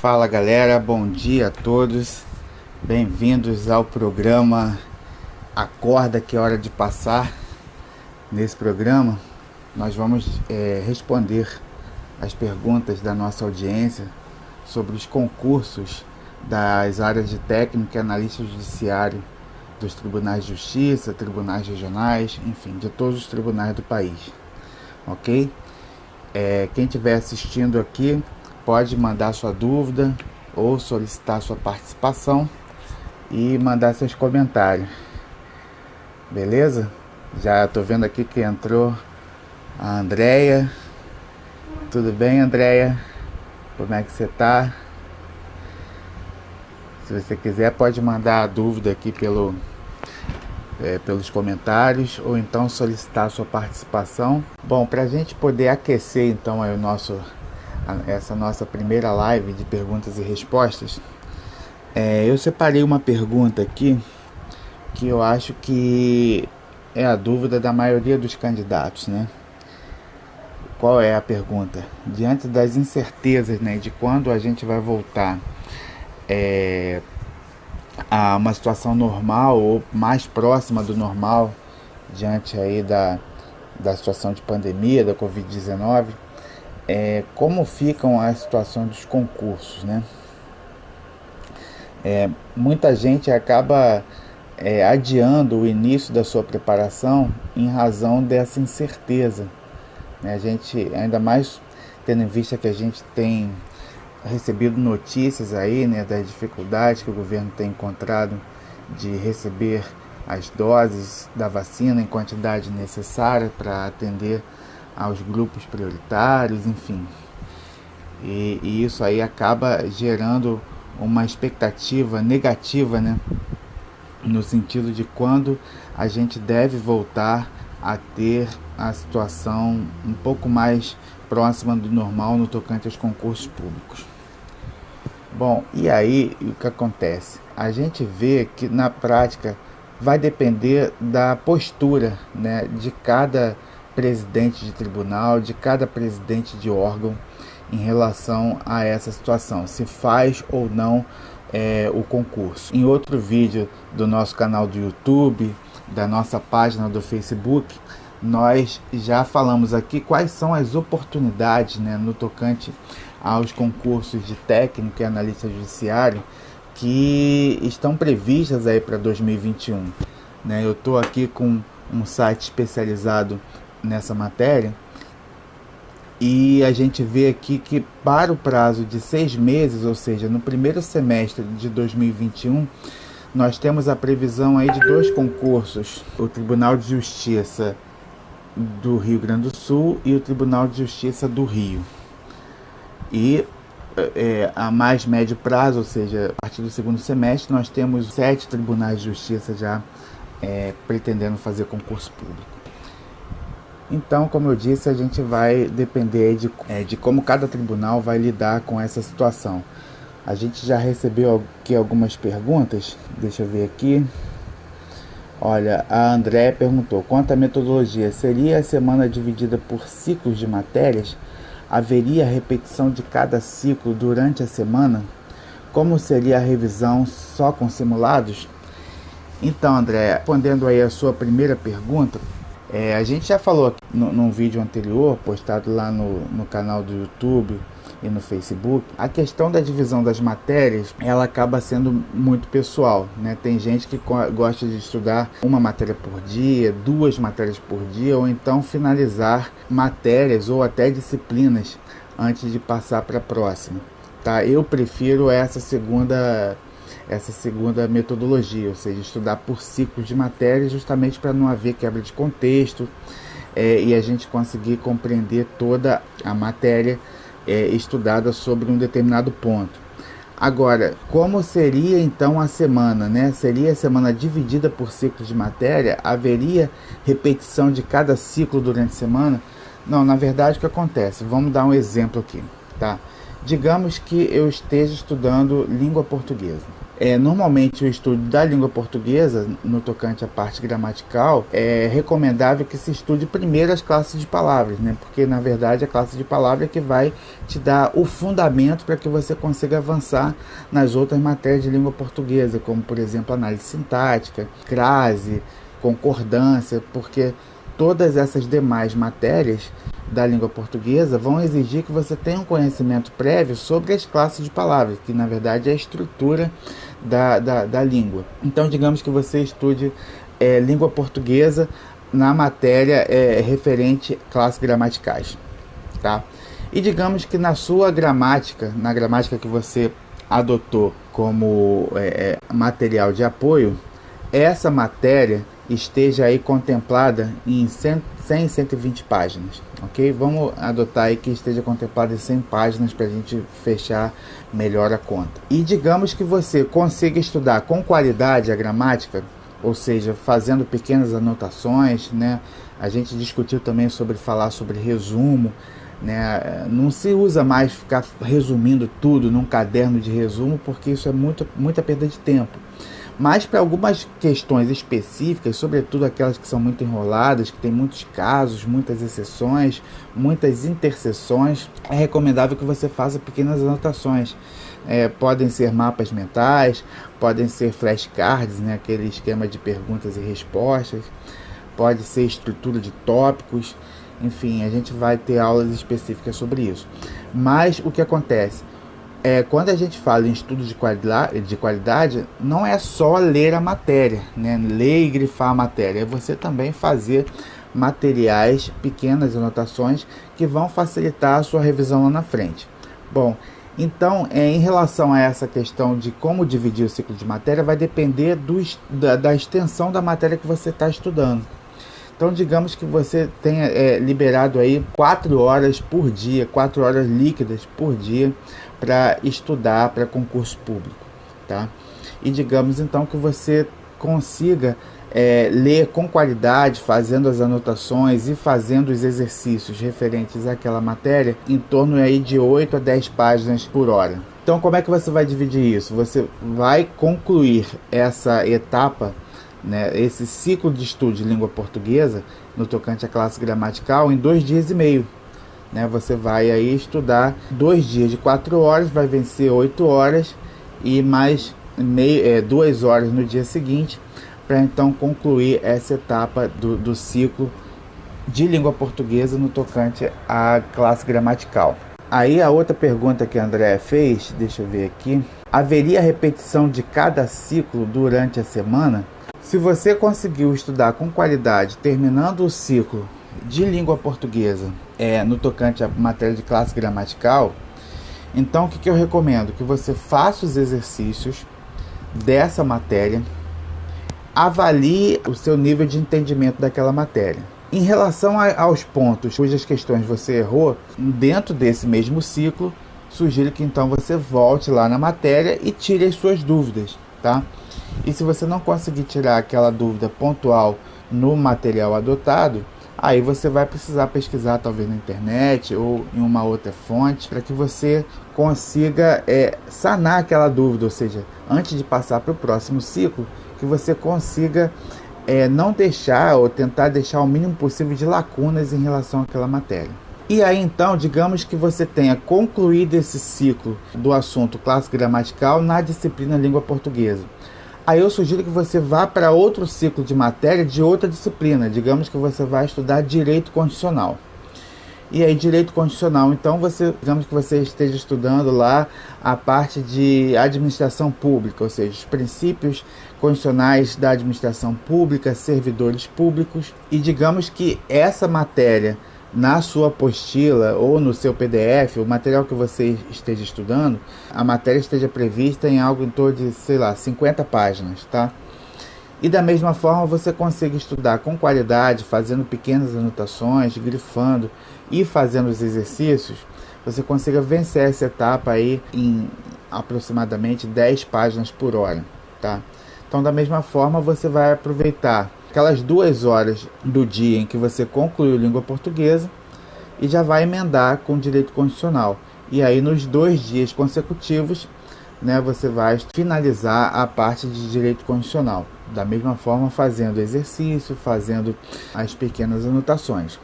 Fala galera, bom dia a todos, bem-vindos ao programa Acorda que é hora de passar. Nesse programa nós vamos responder as perguntas da nossa audiência sobre os concursos das áreas de técnico e analista judiciário dos tribunais de justiça, tribunais regionais, enfim, de todos os tribunais do país, ok? Quem estiver assistindo aqui pode mandar sua dúvida ou solicitar sua participação e mandar seus comentários, beleza? Já estou vendo aqui que entrou a Andréia. Tudo bem, Andréia? Como é que você está? Se você quiser pode mandar a dúvida aqui pelos comentários ou então solicitar a sua participação. Bom, para a gente poder aquecer então aí essa nossa primeira live de perguntas e respostas, eu separei uma pergunta aqui que eu acho que é a dúvida da maioria dos candidatos, né? Qual é a pergunta? Diante das incertezas, né, de quando a gente vai voltar a uma situação normal ou mais próxima do normal, diante aí da situação de pandemia, da Covid-19, como ficam a situação dos concursos, né? Muita gente acaba adiando o início da sua preparação em razão dessa incerteza, né? A gente, ainda mais tendo em vista que a gente tem recebido notícias aí, né, das dificuldades que o governo tem encontrado de receber as doses da vacina em quantidade necessária para atender aos grupos prioritários, enfim. E isso aí acaba gerando uma expectativa negativa, né, no sentido de quando a gente deve voltar a ter a situação um pouco mais próxima do normal no tocante aos concursos públicos. Bom, e aí o que acontece? A gente vê que na prática vai depender da postura, né, de cada presidente de tribunal, de cada presidente de órgão em relação a essa situação, se faz ou não o concurso. Em outro vídeo do nosso canal do YouTube, da nossa página do Facebook, nós já falamos aqui quais são as oportunidades, né, no tocante aos concursos de técnico e analista judiciário que estão previstas aí para 2021. Né? Eu estou aqui com um site especializado nessa matéria e a gente vê aqui que para o prazo de 6 meses, ou seja, no primeiro semestre de 2021, nós temos a previsão aí de 2 concursos: o Tribunal de Justiça do Rio Grande do Sul e o Tribunal de Justiça do Rio. E a mais médio prazo, ou seja, a partir do segundo semestre, nós temos 7 tribunais de justiça já pretendendo fazer concurso público. Então, como eu disse, a gente vai depender de como cada tribunal vai lidar com essa situação. A gente já recebeu aqui algumas perguntas, deixa eu ver aqui. Olha, a André perguntou: quanto à metodologia, seria a semana dividida por ciclos de matérias? Haveria repetição de cada ciclo durante a semana? Como seria a revisão só com simulados? Então, André, respondendo aí a sua primeira pergunta, a gente já falou aqui num vídeo anterior, postado lá no canal do YouTube e no Facebook, a questão da divisão das matérias, ela acaba sendo muito pessoal, né? Tem gente que gosta de estudar uma matéria por dia, 2 matérias por dia, ou então finalizar matérias ou até disciplinas antes de passar para a próxima, tá? Eu prefiro essa segunda metodologia, ou seja, estudar por ciclos de matéria, justamente para não haver quebra de contexto e a gente conseguir compreender toda a matéria estudada sobre um determinado ponto. Agora, como seria então a semana, né? Seria a semana dividida por ciclos de matéria? Haveria repetição de cada ciclo durante a semana? Não, na verdade o que acontece? Vamos dar um exemplo aqui, tá? Digamos que eu esteja estudando língua portuguesa, Normalmente o estudo da língua portuguesa, no tocante à parte gramatical, é recomendável que se estude primeiro as classes de palavras, né? Porque na verdade a classe de palavras é que vai te dar o fundamento para que você consiga avançar nas outras matérias de língua portuguesa, como por exemplo análise sintática, crase, concordância, porque todas essas demais matérias da língua portuguesa vão exigir que você tenha um conhecimento prévio sobre as classes de palavras, que na verdade é a estrutura da língua. Então, digamos que você estude língua portuguesa na matéria referente a classes gramaticais, tá? E digamos que na sua gramática, na gramática que você adotou como material de apoio, essa matéria esteja aí contemplada em 100, 120 páginas, ok? Vamos adotar aí que esteja contemplada em 100 páginas para a gente fechar melhor a conta. E digamos que você consiga estudar com qualidade a gramática, ou seja, fazendo pequenas anotações, né? A gente discutiu também sobre falar sobre resumo, né? Não se usa mais ficar resumindo tudo num caderno de resumo, porque isso é muita perda de tempo. Mas para algumas questões específicas, sobretudo aquelas que são muito enroladas, que tem muitos casos, muitas exceções, muitas interseções, é recomendável que você faça pequenas anotações. Podem ser mapas mentais, podem ser flashcards, né, aquele esquema de perguntas e respostas, pode ser estrutura de tópicos, enfim, a gente vai ter aulas específicas sobre isso. Mas o que acontece? Quando a gente fala em estudo de qualidade, não é só ler a matéria, né? Ler e grifar a matéria, é você também fazer materiais, pequenas anotações que vão facilitar a sua revisão lá na frente. Bom, então, em relação a essa questão de como dividir o ciclo de matéria, vai depender da extensão da matéria que você está estudando. Então, digamos que você tenha liberado aí 4 horas por dia, 4 horas líquidas por dia para estudar para concurso público, tá? E digamos então que você consiga ler com qualidade, fazendo as anotações e fazendo os exercícios referentes àquela matéria em torno aí de 8 a 10 páginas por hora. Então, como é que você vai dividir isso? Você vai concluir essa etapa, né, esse ciclo de estudo de língua portuguesa no tocante à classe gramatical em 2 dias e meio. Né? Você vai aí estudar 2 dias de 4 horas, vai vencer 8 horas e mais 2 horas no dia seguinte, para então concluir essa etapa do ciclo de língua portuguesa no tocante à classe gramatical. Aí a outra pergunta que a Andréa fez, deixa eu ver aqui: haveria repetição de cada ciclo durante a semana? Se você conseguiu estudar com qualidade, terminando o ciclo de língua portuguesa no tocante à matéria de classe gramatical, então o que eu recomendo? Que você faça os exercícios dessa matéria, avalie o seu nível de entendimento daquela matéria. Em relação aos pontos cujas questões você errou, dentro desse mesmo ciclo, sugiro que então você volte lá na matéria e tire as suas dúvidas, tá? E se você não conseguir tirar aquela dúvida pontual no material adotado, aí você vai precisar pesquisar talvez na internet ou em uma outra fonte para que você consiga sanar aquela dúvida, ou seja, antes de passar para o próximo ciclo, que você consiga não deixar ou tentar deixar o mínimo possível de lacunas em relação àquela matéria. E aí então, digamos que você tenha concluído esse ciclo do assunto clássico gramatical na disciplina língua portuguesa. Aí eu sugiro que você vá para outro ciclo de matéria de outra disciplina. Digamos que você vai estudar direito constitucional. E aí, direito constitucional, então digamos que você esteja estudando lá a parte de administração pública, ou seja, os princípios constitucionais da administração pública, servidores públicos. E digamos que essa matéria, na sua apostila ou no seu PDF, o material que você esteja estudando, a matéria esteja prevista em algo em torno de, 50 páginas, tá? E da mesma forma você consegue estudar com qualidade, fazendo pequenas anotações, grifando e fazendo os exercícios, você consiga vencer essa etapa aí em aproximadamente 10 páginas por hora, tá? Então, da mesma forma, você vai aproveitar aquelas 2 horas do dia em que você concluiu língua portuguesa e já vai emendar com direito constitucional. E aí, nos 2 dias consecutivos, né, você vai finalizar a parte de direito constitucional. Da mesma forma, fazendo exercício, fazendo as pequenas anotações.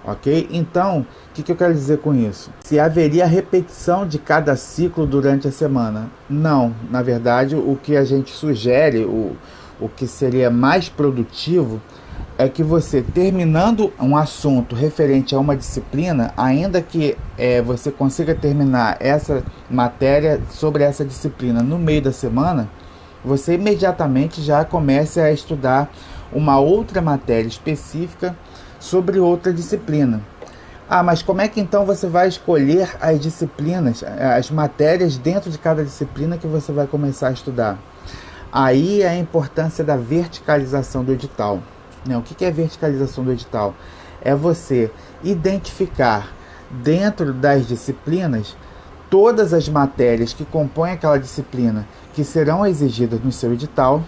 Ok? Então, o que eu quero dizer com isso? Se haveria repetição de cada ciclo durante a semana? Não. Na verdade, o que a gente sugere, o que seria mais produtivo, é que você, terminando um assunto referente a uma disciplina, ainda que você consiga terminar essa matéria sobre essa disciplina no meio da semana, você imediatamente já comece a estudar uma outra matéria específica sobre outra disciplina. Mas como é que então você vai escolher as disciplinas, as matérias dentro de cada disciplina que você vai começar a estudar? Aí é a importância da verticalização do edital. O que é verticalização do edital? É você identificar dentro das disciplinas todas as matérias que compõem aquela disciplina que serão exigidas no seu edital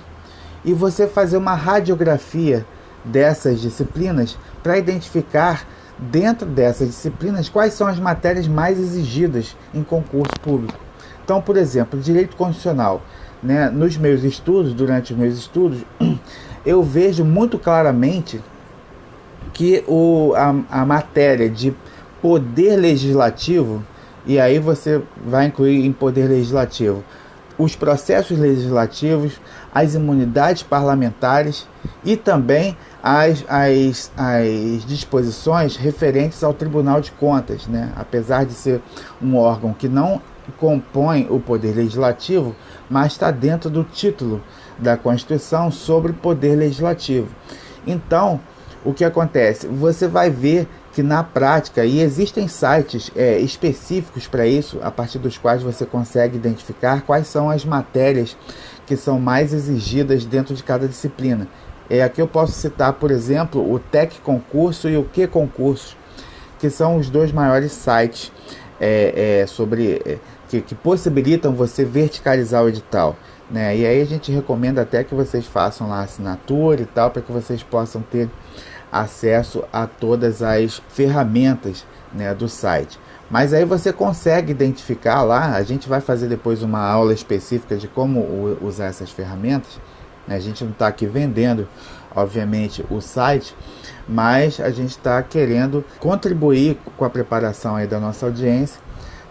e você fazer uma radiografia dessas disciplinas para identificar dentro dessas disciplinas quais são as matérias mais exigidas em concurso público. Então, por exemplo, direito constitucional, né, nos meus estudos, durante os meus estudos, eu vejo muito claramente que a matéria de poder legislativo, e aí você vai incluir em poder legislativo os processos legislativos, as imunidades parlamentares e também as disposições referentes ao Tribunal de Contas, né? Apesar de ser um órgão que não compõe o poder legislativo, mas está dentro do título da Constituição sobre poder legislativo. Então, o que acontece? Você vai ver que na prática, e existem sites específicos para isso, a partir dos quais você consegue identificar quais são as matérias que são mais exigidas dentro de cada disciplina. Aqui eu posso citar, por exemplo, o Tec Concurso e o Que Concurso, que são os dois maiores sites que possibilitam você verticalizar o edital, né? E aí a gente recomenda até que vocês façam lá a assinatura e tal, para que vocês possam ter acesso a todas as ferramentas, né, do site. Mas aí você consegue identificar lá, a gente vai fazer depois uma aula específica de como usar essas ferramentas, né? A gente não está aqui vendendo, obviamente, o site, mas a gente está querendo contribuir com a preparação aí da nossa audiência,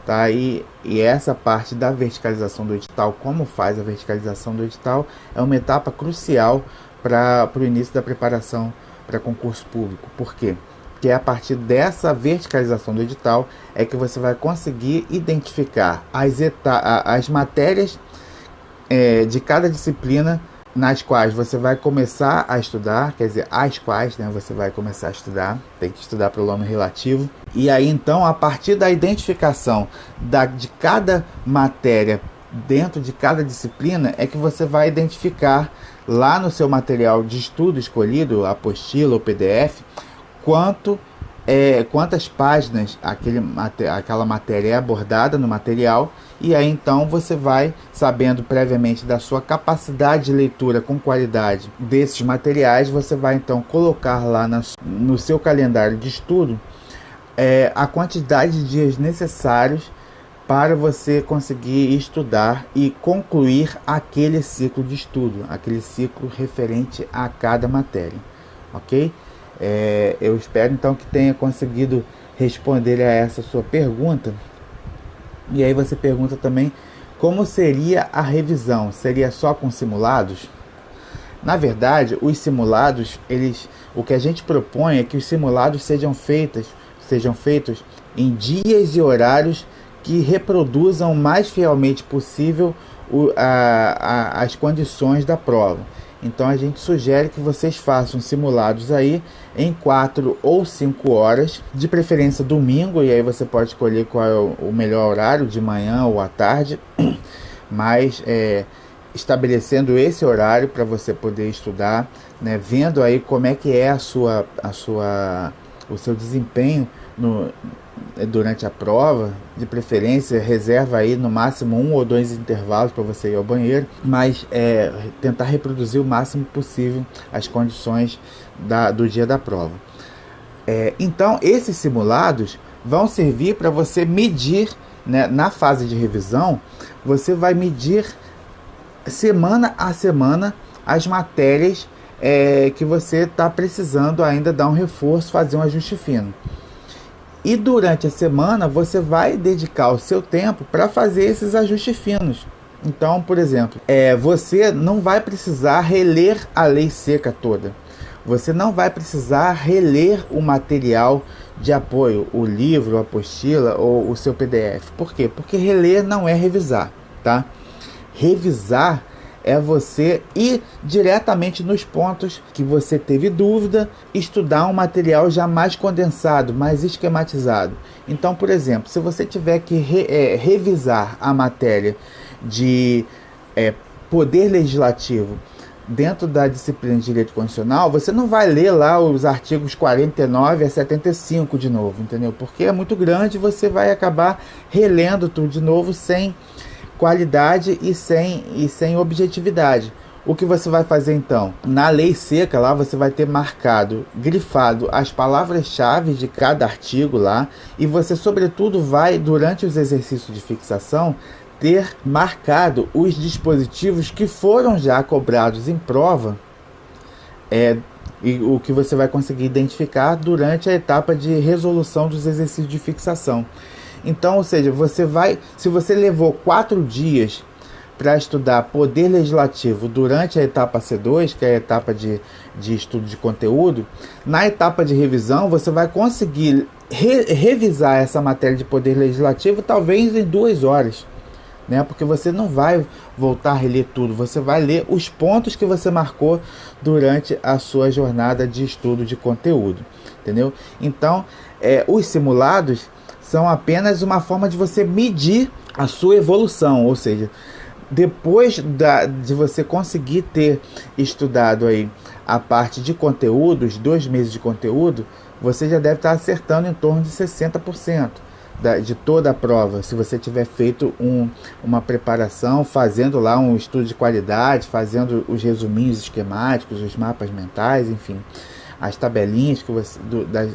tá? E essa parte da verticalização do edital, como faz a verticalização do edital, é uma etapa crucial para o início da preparação para concurso público. Por quê? Porque a partir dessa verticalização do edital é que você vai conseguir identificar as matérias de cada disciplina nas quais você vai começar a estudar, quer dizer, as quais, né, você vai começar a estudar, tem que estudar pelo nome relativo. E aí então, a partir da identificação de cada matéria dentro de cada disciplina, é que você vai identificar lá no seu material de estudo escolhido, apostila ou PDF, quantas páginas aquela matéria é abordada no material, e aí então você vai, sabendo previamente da sua capacidade de leitura com qualidade desses materiais, você vai então colocar lá no seu calendário de estudo a quantidade de dias necessários para você conseguir estudar e concluir aquele ciclo de estudo, aquele ciclo referente a cada matéria, ok? Eu espero então que tenha conseguido responder a essa sua pergunta. E aí você pergunta também como seria a revisão, seria só com simulados? Na verdade, os simulados, o que a gente propõe é que os simulados sejam feitos em dias e horários que reproduzam o mais fielmente possível as condições da prova. Então a gente sugere que vocês façam simulados aí em 4 ou 5 horas, de preferência domingo, e aí você pode escolher qual é o melhor horário, de manhã ou à tarde, mas estabelecendo esse horário para você poder estudar, né, vendo aí como é que é o seu desempenho durante a prova. De preferência, reserva aí no máximo 1 ou 2 intervalos para você ir ao banheiro, mas tentar reproduzir o máximo possível as condições do dia da prova. Então, esses simulados vão servir para você medir né, na fase de revisão, você vai medir semana a semana as matérias que você está precisando ainda dar um reforço, fazer um ajuste fino. E durante a semana você vai dedicar o seu tempo para fazer esses ajustes finos. Então, por exemplo, você não vai precisar reler a lei seca toda. Você não vai precisar reler o material de apoio, o livro, a apostila ou o seu PDF. Por quê? Porque reler não é revisar, tá? Revisar é você ir diretamente nos pontos que você teve dúvida, estudar um material já mais condensado, mais esquematizado. Então, por exemplo, se você tiver que revisar a matéria de poder legislativo dentro da disciplina de direito constitucional, você não vai ler lá os artigos 49 a 75 de novo, entendeu? Porque é muito grande, você vai acabar relendo tudo de novo sem qualidade e sem objetividade. O que você vai fazer então? Na lei seca lá você vai ter marcado, grifado as palavras-chave de cada artigo lá, e você sobretudo vai, durante os exercícios de fixação, ter marcado os dispositivos que foram já cobrados em prova, e o que você vai conseguir identificar durante a etapa de resolução dos exercícios de fixação. Então, ou seja, se você levou 4 dias para estudar poder legislativo durante a etapa C2, que é a etapa de estudo de conteúdo, na etapa de revisão você vai conseguir revisar essa matéria de poder legislativo talvez em 2 horas. Né? Porque você não vai voltar a reler tudo, você vai ler os pontos que você marcou durante a sua jornada de estudo de conteúdo, entendeu? Então, os simulados são apenas uma forma de você medir a sua evolução, ou seja, depois de você conseguir ter estudado aí a parte de conteúdos, 2 meses de conteúdo, você já deve estar acertando em torno de 60%. De toda a prova, se você tiver feito uma preparação, fazendo lá um estudo de qualidade, fazendo os resuminhos esquemáticos, os mapas mentais, enfim, as tabelinhas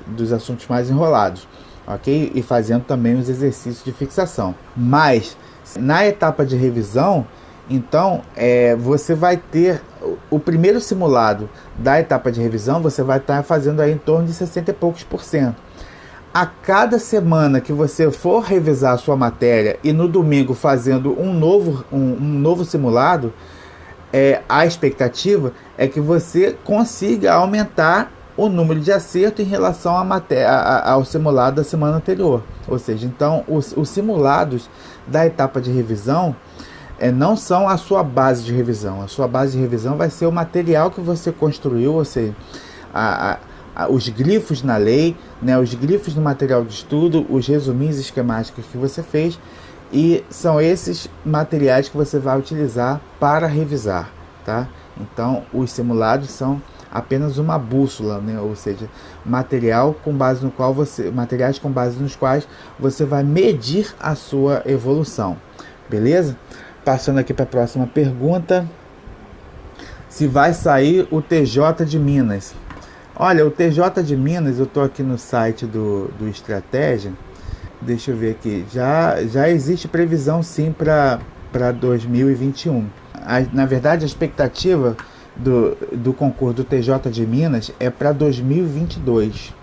dos assuntos mais enrolados, ok? E fazendo também os exercícios de fixação. Mas na etapa de revisão, então você vai ter o primeiro simulado da etapa de revisão, você vai estar fazendo aí em torno de 60 e poucos %. A cada semana que você for revisar a sua matéria e no domingo fazendo um novo simulado, a expectativa é que você consiga aumentar o número de acerto em relação ao simulado da semana anterior. Ou seja, então os simulados da etapa de revisão não são a sua base de revisão. A sua base de revisão vai ser o material que você construiu, ou seja, os grifos na lei, né, os grifos no material de estudo, os resuminhos esquemáticos que você fez, e são esses materiais que você vai utilizar para revisar, tá? Então, os simulados são apenas uma bússola, né? Ou seja, materiais com base nos quais você vai medir a sua evolução, beleza? Passando aqui para a próxima pergunta: se vai sair o TJ de Minas? Olha, o TJ de Minas, eu estou aqui no site do Estratégia, deixa eu ver aqui, já existe previsão sim para 2021. Na verdade, a expectativa do concurso do TJ de Minas é para 2022,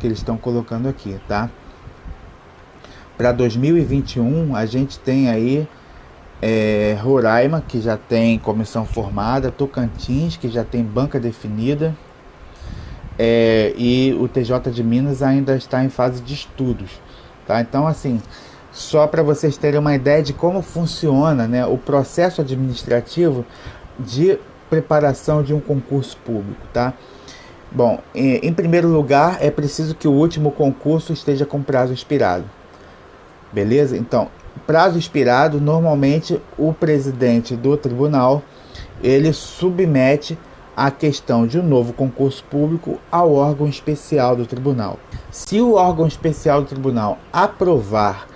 que eles estão colocando aqui, tá? Para 2021, a gente tem aí Roraima, que já tem comissão formada, Tocantins, que já tem banca definida, e o TJ de Minas ainda está em fase de estudos, tá? Então, assim, só para vocês terem uma ideia de como funciona, né, o processo administrativo de preparação de um concurso público, tá? Bom, em primeiro lugar, é preciso que o último concurso esteja com prazo expirado, beleza? Então, prazo expirado, normalmente o presidente do tribunal, ele submete a questão de um novo concurso público ao órgão especial do tribunal. Se o órgão especial do tribunal aprovar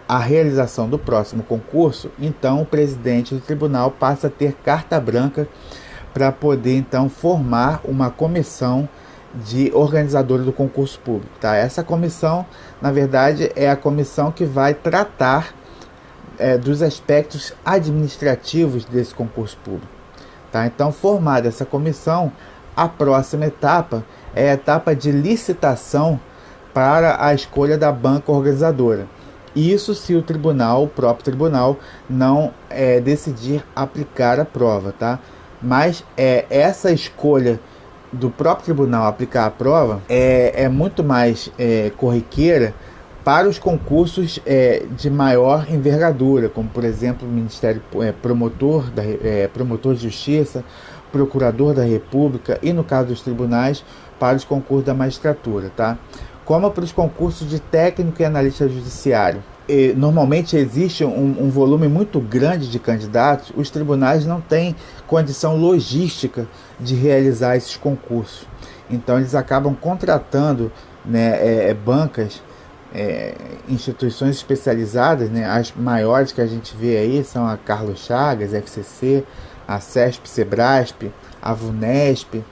a realização do próximo concurso, então o presidente do tribunal passa a ter carta branca para poder então formar uma comissão de organizadores do concurso público, tá? Essa comissão, na verdade, é a comissão que vai tratar dos aspectos administrativos desse concurso público. Tá? Então, formada essa comissão, a próxima etapa é a etapa de licitação para a escolha da banca organizadora. Isso se o próprio tribunal, não decidir aplicar a prova, tá? Mas essa escolha do próprio tribunal aplicar a prova é muito mais corriqueira para os concursos de maior envergadura, como por exemplo o Ministério promotor de Justiça, Procurador da República e, no caso dos tribunais, para os concursos da magistratura, tá? Como para os concursos de técnico e analista judiciário. Normalmente existe um volume muito grande de candidatos, os tribunais não têm condição logística de realizar esses concursos. Então eles acabam contratando, né, bancas, instituições especializadas, né? As maiores que a gente vê aí são a Carlos Chagas, FCC, a CESP, SEBRASP, a VUNESP,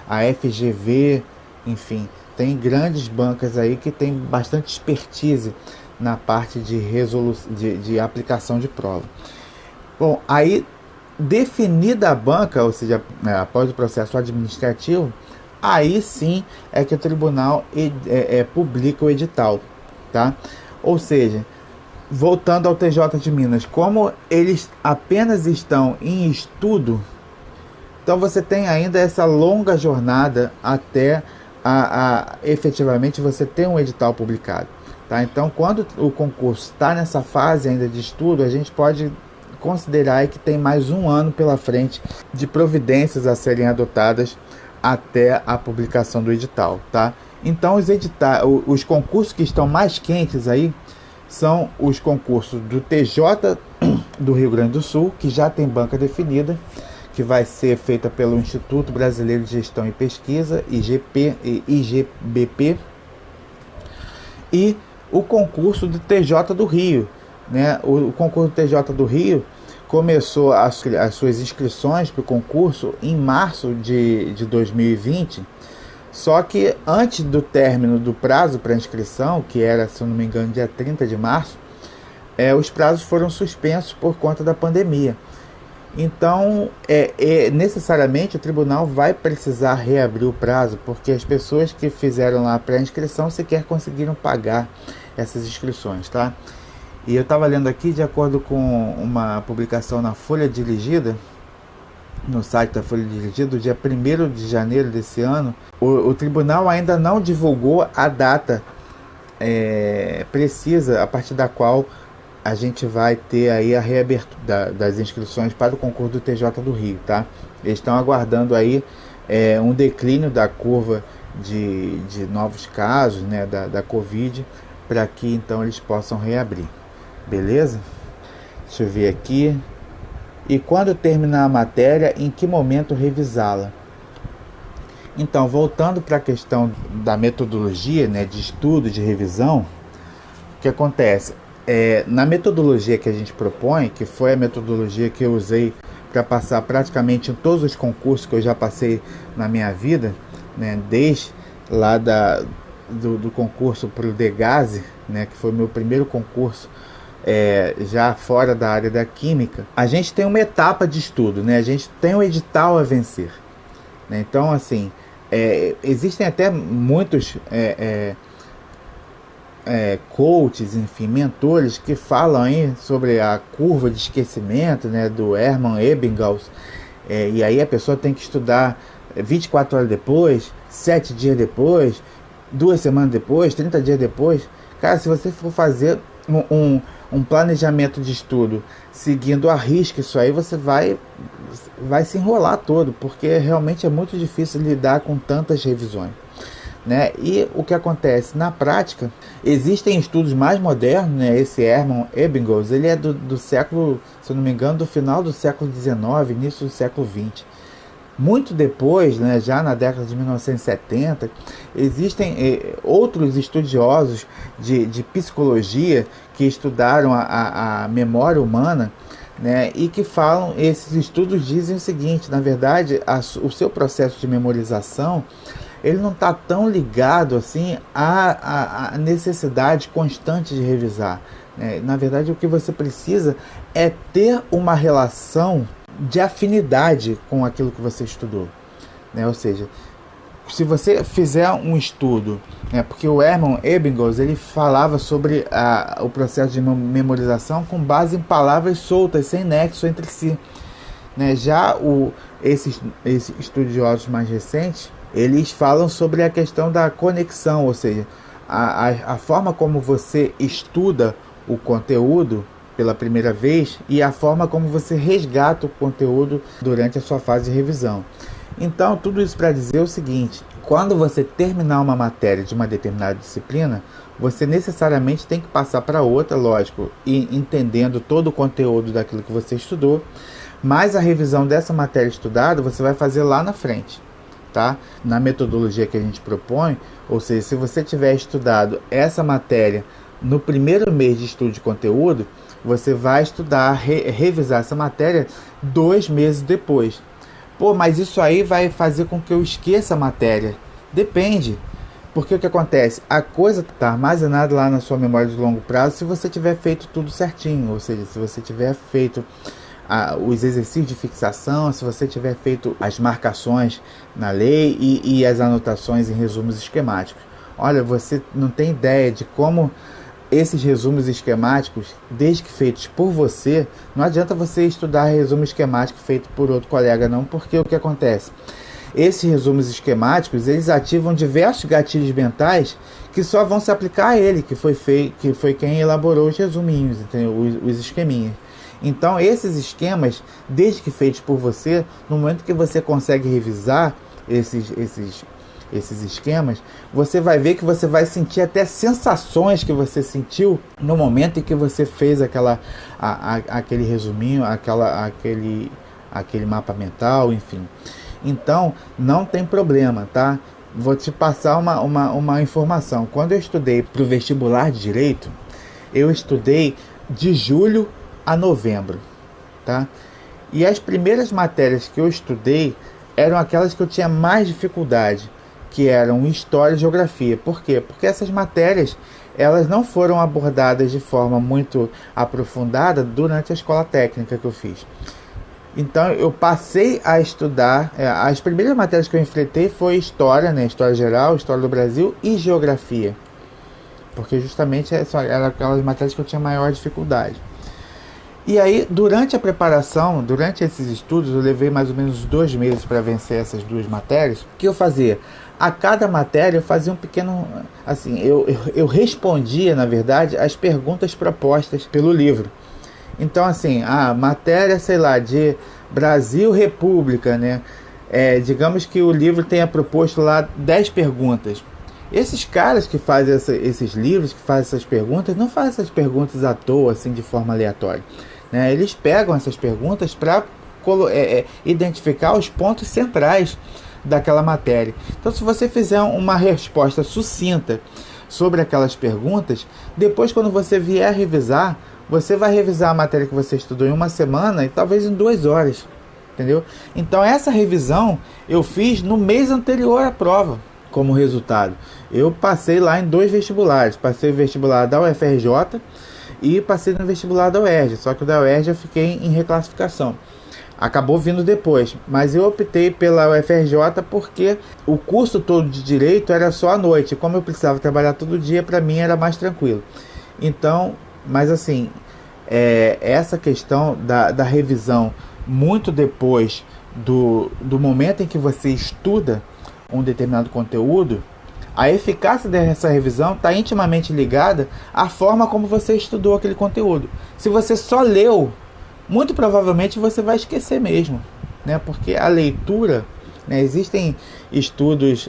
a FGV, enfim, tem grandes bancas aí que tem bastante expertise na parte de aplicação de prova. Bom, aí definida a banca, ou seja, após o processo administrativo, aí sim é que o tribunal publica o edital, tá? Ou seja, voltando ao TJ de Minas, como eles apenas estão em estudo, então você tem ainda essa longa jornada até efetivamente você ter um edital publicado, tá? Então, quando o concurso está nessa fase ainda de estudo, a gente pode considerar aí que tem mais um ano pela frente de providências a serem adotadas até a publicação do edital, tá? Então, os concursos que estão mais quentes aí são os concursos do TJ do Rio Grande do Sul, que já tem banca definida, que vai ser feita pelo Instituto Brasileiro de Gestão e Pesquisa, IGBP, e o concurso do TJ do Rio, né? O concurso do TJ do Rio começou as suas inscrições para o concurso em março de 2020, só que antes do término do prazo para inscrição, que era, se eu não me engano, dia 30 de março, os prazos foram suspensos por conta da pandemia. Então, necessariamente o tribunal vai precisar reabrir o prazo, porque as pessoas que fizeram lá a pré-inscrição sequer conseguiram pagar essas inscrições, tá? E eu estava lendo aqui, de acordo com uma publicação na Folha Dirigida, no site da Folha Dirigida, do dia 1º de janeiro desse ano, o tribunal ainda não divulgou a data precisa a partir da qual a gente vai ter aí a reabertura das inscrições para o concurso do TJ do Rio, tá? Eles estão aguardando aí um declínio da curva de novos casos, né, da Covid, para que então eles possam reabrir. Beleza? Deixa eu ver aqui. E quando terminar a matéria, em que momento revisá-la? Então, voltando para a questão da metodologia, né, de estudo, de revisão, o que acontece? Na metodologia que a gente propõe, que foi a metodologia que eu usei para passar praticamente em todos os concursos que eu já passei na minha vida, né, desde lá do concurso para o DEGASE, né, que foi o meu primeiro concurso já fora da área da química, a gente tem uma etapa de estudo, né? A gente tem um edital a vencer, né? Então, assim, existem até muitos coaches, enfim, mentores que falam aí sobre a curva de esquecimento, né, do Hermann Ebbinghaus, e aí a pessoa tem que estudar 24 horas depois, 7 dias depois, 2 semanas depois, 30 dias depois. Cara, se você for fazer um planejamento de estudo seguindo a risca isso aí, você vai se enrolar todo, porque realmente é muito difícil lidar com tantas revisões, né? E o que acontece na prática, existem estudos mais modernos, né? Esse Hermann Ebbinghaus, ele é do século, se eu não me engano, do final do século XIX, início do século XX. Muito depois, né, já na década de 1970, existem outros estudiosos de psicologia que estudaram a memória humana, né, e que falam, esses estudos dizem o seguinte: na verdade, o seu processo de memorização, ele não está tão ligado assim à necessidade constante de revisar, Na verdade, o que você precisa é ter uma relação de afinidade com aquilo que você estudou, né? Ou seja, se você fizer um estudo, né, porque o Hermann Ebbinghaus ele falava sobre o processo de memorização com base em palavras soltas, sem nexo entre si, né? Já esses estudiosos mais recentes, eles falam sobre a questão da conexão, ou seja, a forma como você estuda o conteúdo pela primeira vez e a forma como você resgata o conteúdo durante a sua fase de revisão. Então, tudo isso para dizer o seguinte: quando você terminar uma matéria de uma determinada disciplina, você necessariamente tem que passar para outra, lógico, e entendendo todo o conteúdo daquilo que você estudou, mas a revisão dessa matéria estudada você vai fazer lá na frente, tá? Na metodologia que a gente propõe, ou seja, se você tiver estudado essa matéria no primeiro mês de estudo de conteúdo, você vai estudar, revisar essa matéria 2 meses depois. Pô, mas isso aí vai fazer com que eu esqueça a matéria. Depende. Porque o que acontece? A coisa está armazenada lá na sua memória de longo prazo se você tiver feito tudo certinho. Ou seja, se você tiver feito os exercícios de fixação, se você tiver feito as marcações na lei e as anotações em resumos esquemáticos. Olha, você não tem ideia de como esses resumos esquemáticos, desde que feitos por você, não adianta você estudar resumo esquemático feito por outro colega não, porque o que acontece? Esses resumos esquemáticos, eles ativam diversos gatilhos mentais que só vão se aplicar a ele, que foi quem elaborou os resuminhos, entendeu? Os esqueminhas. Então, esses esquemas, desde que feitos por você, no momento que você consegue revisar esses esquemas, você vai ver que você vai sentir até sensações que você sentiu no momento em que você fez aquele resuminho, aquele mapa mental, enfim. Então, não tem problema, tá? Vou te passar uma informação. Quando eu estudei para o vestibular de Direito, eu estudei de julho a novembro, tá? E as primeiras matérias que eu estudei eram aquelas que eu tinha mais dificuldade, que eram História e Geografia. Por quê? Porque essas matérias, elas não foram abordadas de forma muito aprofundada durante a escola técnica que eu fiz. Então, eu passei a estudar, as primeiras matérias que eu enfrentei foi História, né? História Geral, História do Brasil e Geografia. Porque justamente eram aquelas matérias que eu tinha maior dificuldade. E aí, durante a preparação, durante esses estudos, eu levei mais ou menos 2 meses para vencer essas 2 matérias. O que eu fazia? A cada matéria eu fazia um pequeno... Assim, eu respondia, na verdade, as perguntas propostas pelo livro. Então, assim, a matéria, sei lá, de Brasil República, né? Digamos que o livro tenha proposto lá 10 perguntas. Esses caras que fazem esses livros, que fazem essas perguntas, não fazem essas perguntas à toa, assim, de forma aleatória, né? Eles pegam essas perguntas para identificar os pontos centrais daquela matéria. Então, se você fizer uma resposta sucinta sobre aquelas perguntas, depois, quando você vier revisar, você vai revisar a matéria que você estudou em 1 semana e talvez em 2 horas, entendeu? Então, essa revisão eu fiz no mês anterior à prova. Como resultado, eu passei lá em 2 vestibulares. Passei o vestibular da UFRJ e passei no vestibular da UERJ. Só que o da UERJ eu fiquei em reclassificação. Acabou vindo depois, mas eu optei pela UFRJ porque o curso todo de Direito era só à noite. Como eu precisava trabalhar todo dia, para mim era mais tranquilo. Então, mas assim, essa questão da revisão muito depois do momento em que você estuda um determinado conteúdo, a eficácia dessa revisão está intimamente ligada à forma como você estudou aquele conteúdo. Se você só leu, muito provavelmente você vai esquecer mesmo, né? Porque a leitura, né, existem estudos,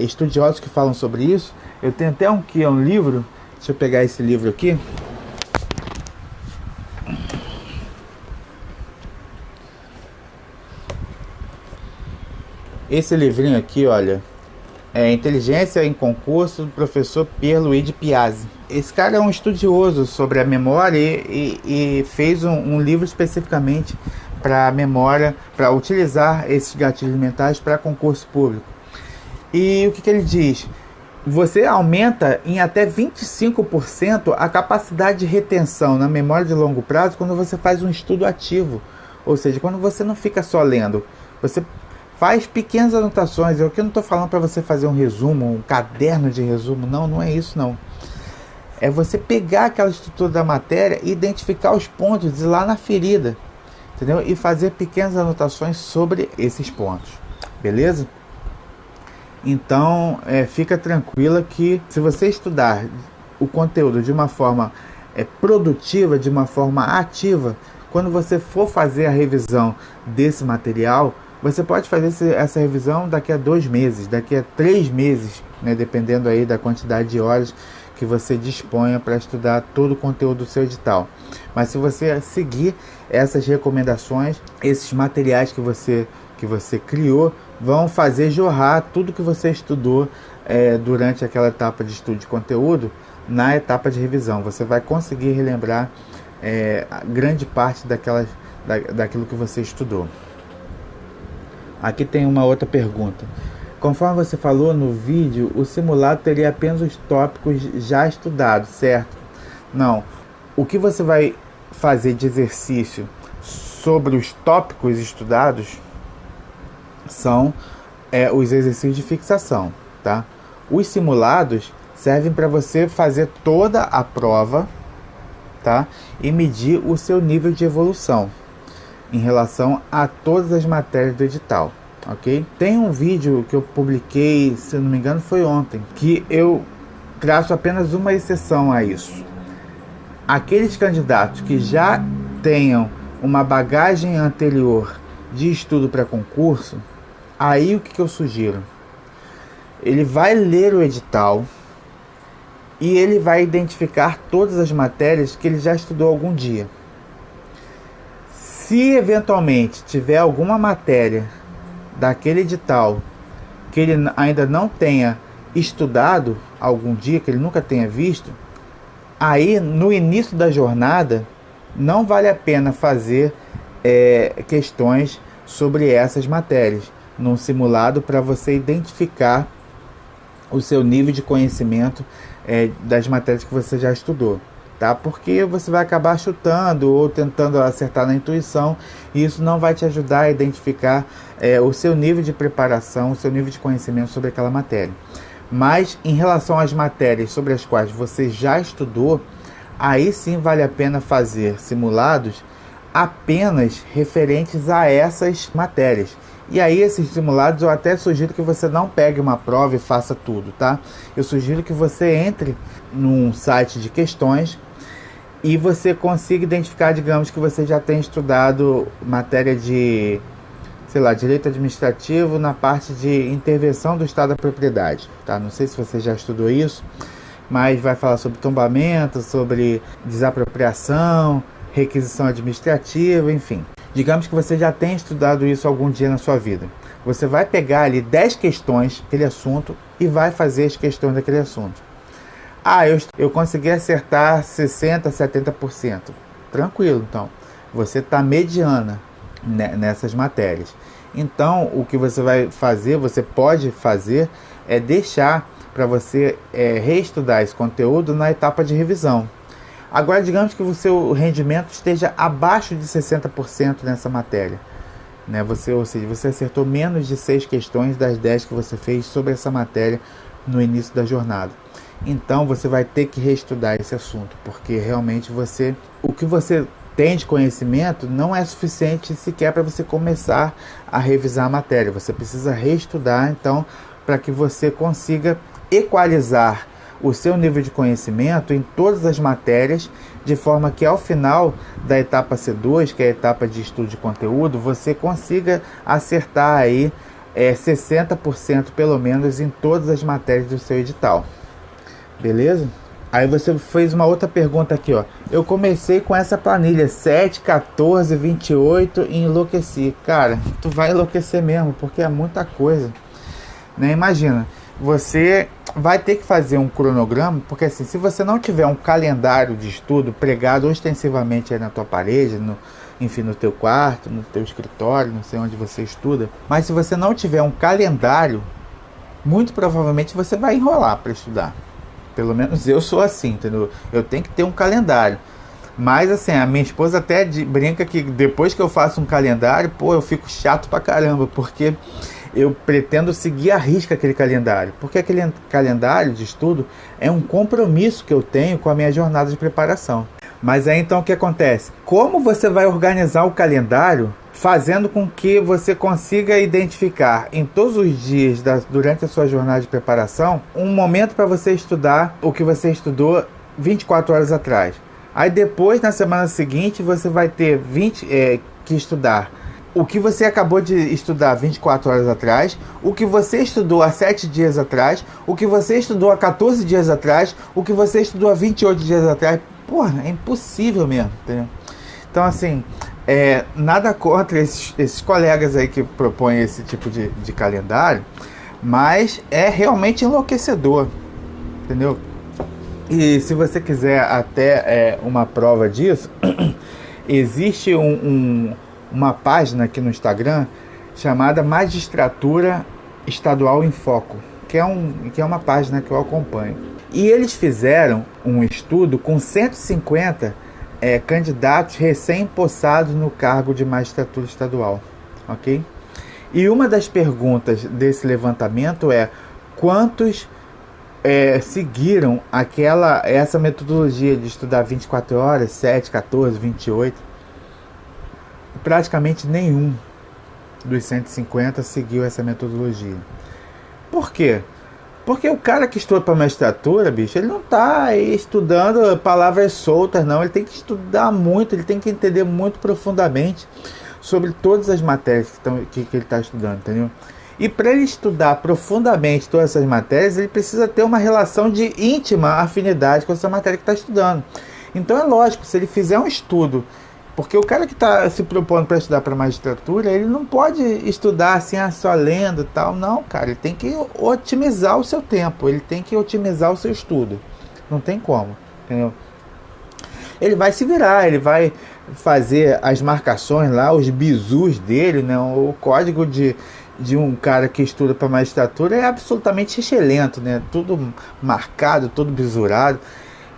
estudiosos que falam sobre isso. Eu tenho até um livro, deixa eu pegar esse livro aqui. Esse livrinho aqui, olha, Inteligência em Concurso, do professor Pierluigi Piazzi. Esse cara é um estudioso sobre a memória e fez um livro especificamente para a memória, para utilizar esses gatilhos mentais para concurso público. E o que ele diz? você aumenta em até 25% a capacidade de retenção na memória de longo prazo quando você faz um estudo ativo. Ou seja, quando você não fica só lendo, você faz pequenas anotações. Eu aqui não estou falando para você fazer um resumo, um caderno de resumo. Não, não é isso não. É você pegar aquela estrutura da matéria e identificar os pontos, ir lá na ferida, entendeu? E fazer pequenas anotações sobre esses pontos. Beleza? Então, fica tranquila que se você estudar o conteúdo de uma forma produtiva, de uma forma ativa, quando você for fazer a revisão desse material, você pode fazer essa revisão daqui a 2 meses, daqui a 3 meses, né, dependendo aí da quantidade de horas que você disponha para estudar todo o conteúdo do seu edital. Mas se você seguir essas recomendações, esses materiais que você criou vão fazer jorrar tudo que você estudou durante aquela etapa de estudo de conteúdo na etapa de revisão. Você vai conseguir relembrar a grande parte daquilo que você estudou. Aqui tem uma outra pergunta. Conforme você falou no vídeo, o simulado teria apenas os tópicos já estudados, certo? Não. O que você vai fazer de exercício sobre os tópicos estudados são os exercícios de fixação, tá? Os simulados servem para você fazer toda a prova, tá? E medir o seu nível de evolução em relação a todas as matérias do edital, ok? Tem um vídeo que eu publiquei, se não me engano foi ontem, que eu traço apenas uma exceção a isso. Aqueles candidatos que já tenham uma bagagem anterior de estudo para concurso, aí o que eu sugiro? Ele vai ler o edital e ele vai identificar todas as matérias que ele já estudou algum dia. Se eventualmente tiver alguma matéria daquele edital que ele ainda não tenha estudado algum dia, que ele nunca tenha visto, aí no início da jornada não vale a pena fazer questões sobre essas matérias num simulado para você identificar o seu nível de conhecimento das matérias que você já estudou, tá? Porque você vai acabar chutando ou tentando acertar na intuição e isso não vai te ajudar a identificar o seu nível de preparação, o seu nível de conhecimento sobre aquela matéria. Mas em relação às matérias sobre as quais você já estudou, aí sim vale a pena fazer simulados apenas referentes a essas matérias. E aí esses simulados eu até sugiro que você não pegue uma prova e faça tudo, tá? Eu sugiro que você entre num site de questões e você consiga identificar, digamos que você já tem estudado matéria de, sei lá, direito administrativo na parte de intervenção do Estado da propriedade, tá? Não sei se você já estudou isso, mas vai falar sobre tombamento, sobre desapropriação, requisição administrativa, enfim. Digamos que você já tenha estudado isso algum dia na sua vida. Você vai pegar ali 10 questões daquele assunto e vai fazer as questões daquele assunto. Eu consegui acertar 60%, 70%. Tranquilo, então. Você está mediana nessas matérias. Então, o que você vai fazer, você pode fazer, é deixar para você reestudar esse conteúdo na etapa de revisão. Agora, digamos que o seu rendimento esteja abaixo de 60% nessa matéria, né? Ou seja, você acertou menos de 6 questões das 10 que você fez sobre essa matéria no início da jornada. Então, você vai ter que reestudar esse assunto, porque realmente o que você tem de conhecimento não é suficiente sequer para você começar a revisar a matéria. Você precisa reestudar, então, para que você consiga equalizar o seu nível de conhecimento em todas as matérias, de forma que ao final da etapa C2, que é a etapa de estudo de conteúdo, você consiga acertar aí 60% pelo menos em todas as matérias do seu edital. Beleza? Aí você fez uma outra pergunta aqui, ó. Eu comecei com essa planilha 7, 14, 28 e enlouqueci. Cara, tu vai enlouquecer mesmo, porque é muita coisa, né? Imagina, você vai ter que fazer um cronograma, porque assim, se você não tiver um calendário de estudo pregado ostensivamente aí na tua parede, enfim, no teu quarto, no teu escritório, não sei onde você estuda, mas se você não tiver um calendário muito provavelmente você vai enrolar para estudar. Pelo menos eu sou assim, entendeu? Eu tenho que ter um calendário. Mas assim, a minha esposa até brinca que depois que eu faço um calendário, pô, eu fico chato pra caramba, porque eu pretendo seguir à risca aquele calendário. Porque aquele calendário de estudo é um compromisso que eu tenho com a minha jornada de preparação. Mas aí então o que acontece? Como você vai organizar o calendário fazendo com que você consiga identificar em todos os dias durante a sua jornada de preparação um momento para você estudar o que você estudou 24 horas atrás. Aí depois, na semana seguinte, você vai ter que estudar o que você acabou de estudar 24 horas atrás, o que você estudou há 7 dias atrás, o que você estudou há 14 dias atrás, o que você estudou há 28 dias atrás. Porra, é impossível mesmo, entendeu? Então, assim, nada contra esses colegas aí que propõem esse tipo de calendário, mas é realmente enlouquecedor, entendeu? E se você quiser até uma prova disso, existe uma página aqui no Instagram chamada Magistratura Estadual em Foco, que é uma página que eu acompanho. E eles fizeram um estudo com 150 candidatos recém-possados no cargo de magistratura estadual, ok? E uma das perguntas desse levantamento é: quantos seguiram essa metodologia de estudar 24 horas, 7, 14, 28? Praticamente nenhum dos 150 seguiu essa metodologia. Por quê? Porque o cara que estuda para magistratura, bicho, ele não está estudando palavras soltas, não. Ele tem que estudar muito, ele tem que entender muito profundamente sobre todas as matérias que ele está estudando, entendeu? E para ele estudar profundamente todas essas matérias, ele precisa ter uma relação de íntima afinidade com essa matéria que está estudando. Então é lógico, se ele fizer um estudo, porque o cara que está se propondo para estudar para magistratura, ele não pode estudar assim, só lendo e tal. Não, cara, ele tem que otimizar o seu tempo, ele tem que otimizar o seu estudo. Não tem como, entendeu? Ele vai se virar, ele vai fazer as marcações lá, os bizus dele, né? O código de um cara que estuda para magistratura é absolutamente excelente, né? Tudo marcado, tudo bisurado.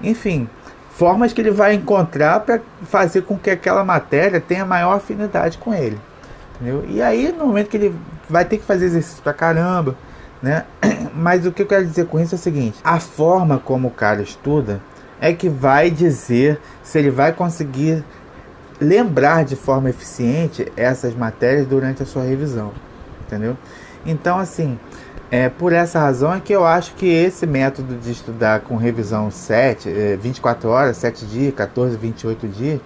Enfim, formas que ele vai encontrar para fazer com que aquela matéria tenha maior afinidade com ele, entendeu? E aí, no momento que ele vai ter que fazer exercício pra caramba, né? Mas o que eu quero dizer com isso é o seguinte: a forma como o cara estuda é que vai dizer se ele vai conseguir lembrar de forma eficiente essas matérias durante a sua revisão, entendeu? Então, assim, por essa razão é que eu acho que esse método de estudar com revisão 24 horas, 7 dias, 14, 28 dias,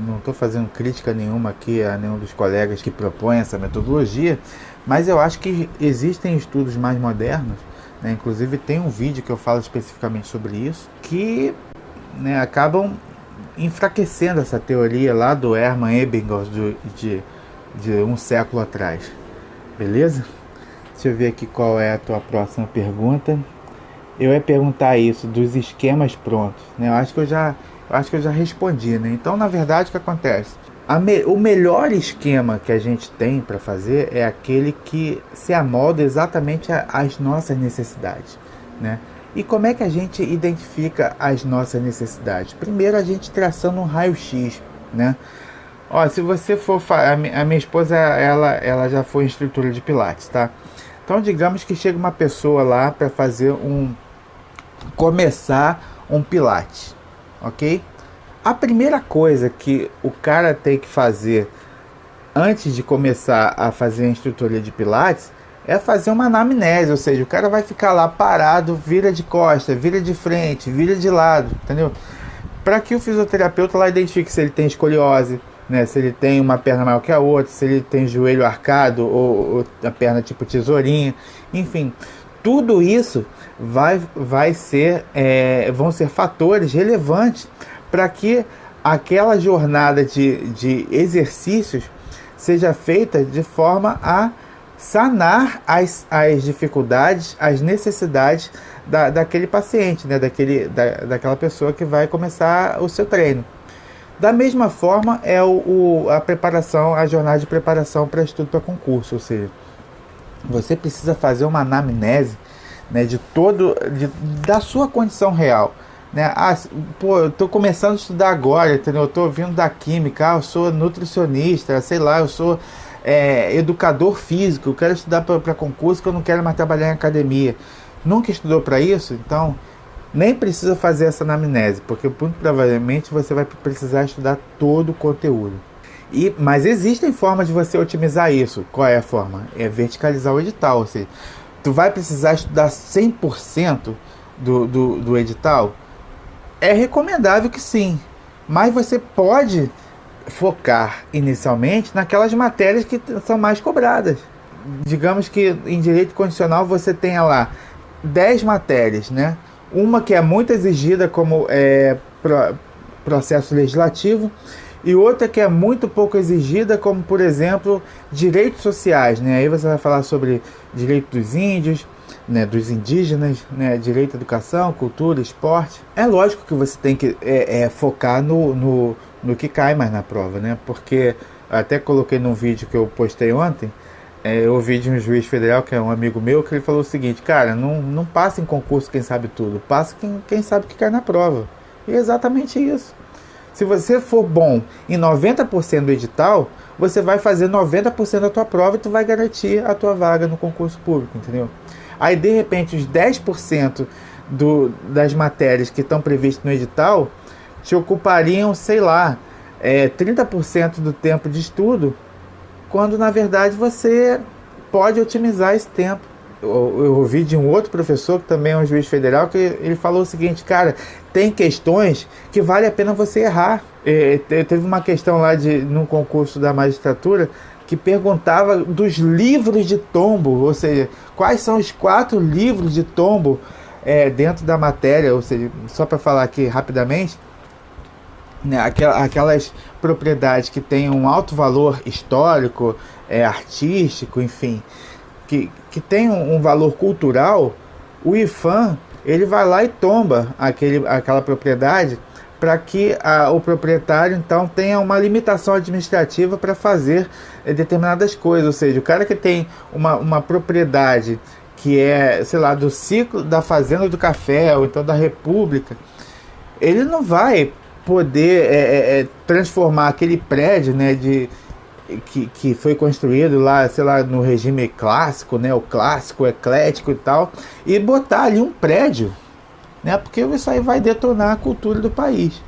não estou fazendo crítica nenhuma aqui a nenhum dos colegas que propõem essa metodologia, mas eu acho que existem estudos mais modernos, né? Inclusive tem um vídeo que eu falo especificamente sobre isso, que, né, acabam enfraquecendo essa teoria lá do Hermann Ebbinghaus de um século atrás. Beleza? Deixa eu ver aqui qual é a tua próxima pergunta. Eu ia perguntar isso dos esquemas prontos, né? Eu acho que eu já respondi, né? Então, na verdade, o que acontece? O melhor esquema que a gente tem para fazer é aquele que se amolda exatamente às nossas necessidades, né? E como é que a gente identifica as nossas necessidades? Primeiro, a gente traçando um raio-x, né? Ó, se você for... A minha esposa, ela já foi instrutora de Pilates, tá? Então, digamos que chega uma pessoa lá para começar um Pilates, ok? A primeira coisa que o cara tem que fazer antes de começar a fazer a instrutoria de Pilates é fazer uma anamnese, ou seja, o cara vai ficar lá parado, vira de costa, vira de frente, vira de lado, entendeu? Para que o fisioterapeuta lá identifique se ele tem escoliose, né? Se ele tem uma perna maior que a outra, se ele tem joelho arcado ou a perna tipo tesourinha, enfim, tudo isso vão ser fatores relevantes para que aquela jornada de exercícios seja feita de forma a sanar as dificuldades, as necessidades daquele paciente, né? Daquela pessoa que vai começar o seu treino. Da mesma forma é a preparação, a jornada de preparação para estudo para concurso, ou seja, Você precisa fazer uma anamnese, né, da sua condição real, né? Pô, eu tô começando a estudar agora, entendeu? Eu tô vindo da química, eu sou nutricionista, sei lá, eu sou educador físico, eu quero estudar para concurso, que eu não quero mais trabalhar em academia. Nunca estudou para isso? Então nem precisa fazer essa anamnese, porque muito provavelmente você vai precisar estudar todo o conteúdo. Mas existem formas de você otimizar isso. Qual é a forma? É verticalizar o edital. Ou seja, tu vai precisar estudar 100% do edital? É recomendável que sim, mas você pode focar inicialmente naquelas matérias que são mais cobradas. Digamos que em direito constitucional você tenha lá 10 matérias, né? Uma que é muito exigida como processo legislativo, e outra que é muito pouco exigida, como por exemplo direitos sociais, né? Aí você vai falar sobre direito dos índios, né, dos indígenas, né, direito à educação, cultura, esporte. É lógico que você tem que focar no que cai mais na prova, né? Porque até coloquei num vídeo que eu postei ontem, eu ouvi de um juiz federal, que é um amigo meu, que ele falou o seguinte: cara, não passa em concurso quem sabe tudo, passa quem sabe o que cai na prova. E é exatamente isso. Se você for bom em 90% do edital, você vai fazer 90% da tua prova e tu vai garantir a tua vaga no concurso público, entendeu? Aí, de repente, os 10% das matérias que estão previstas no edital te ocupariam, sei lá, 30% do tempo de estudo, quando, na verdade, você pode otimizar esse tempo. Eu ouvi de um outro professor, que também é um juiz federal, que ele falou o seguinte: cara, tem questões que vale a pena você errar. Teve uma questão lá num concurso da magistratura que perguntava dos livros de tombo, ou seja, quais são os 4 livros de tombo dentro da matéria. Ou seja, só para falar aqui rapidamente, né, aquelas propriedades que têm um alto valor histórico, artístico, enfim, que tem um valor cultural. O IPHAN, ele vai lá e tomba aquela propriedade para que o proprietário então tenha uma limitação administrativa para fazer determinadas coisas. Ou seja, o cara que tem uma propriedade que é, sei lá, do ciclo da fazenda do café, ou então da república, ele não vai poder transformar aquele prédio, né, que foi construído lá, sei lá, no regime clássico, né, o clássico, o eclético e tal, e botar ali um prédio, né, porque isso aí vai detonar a cultura do país.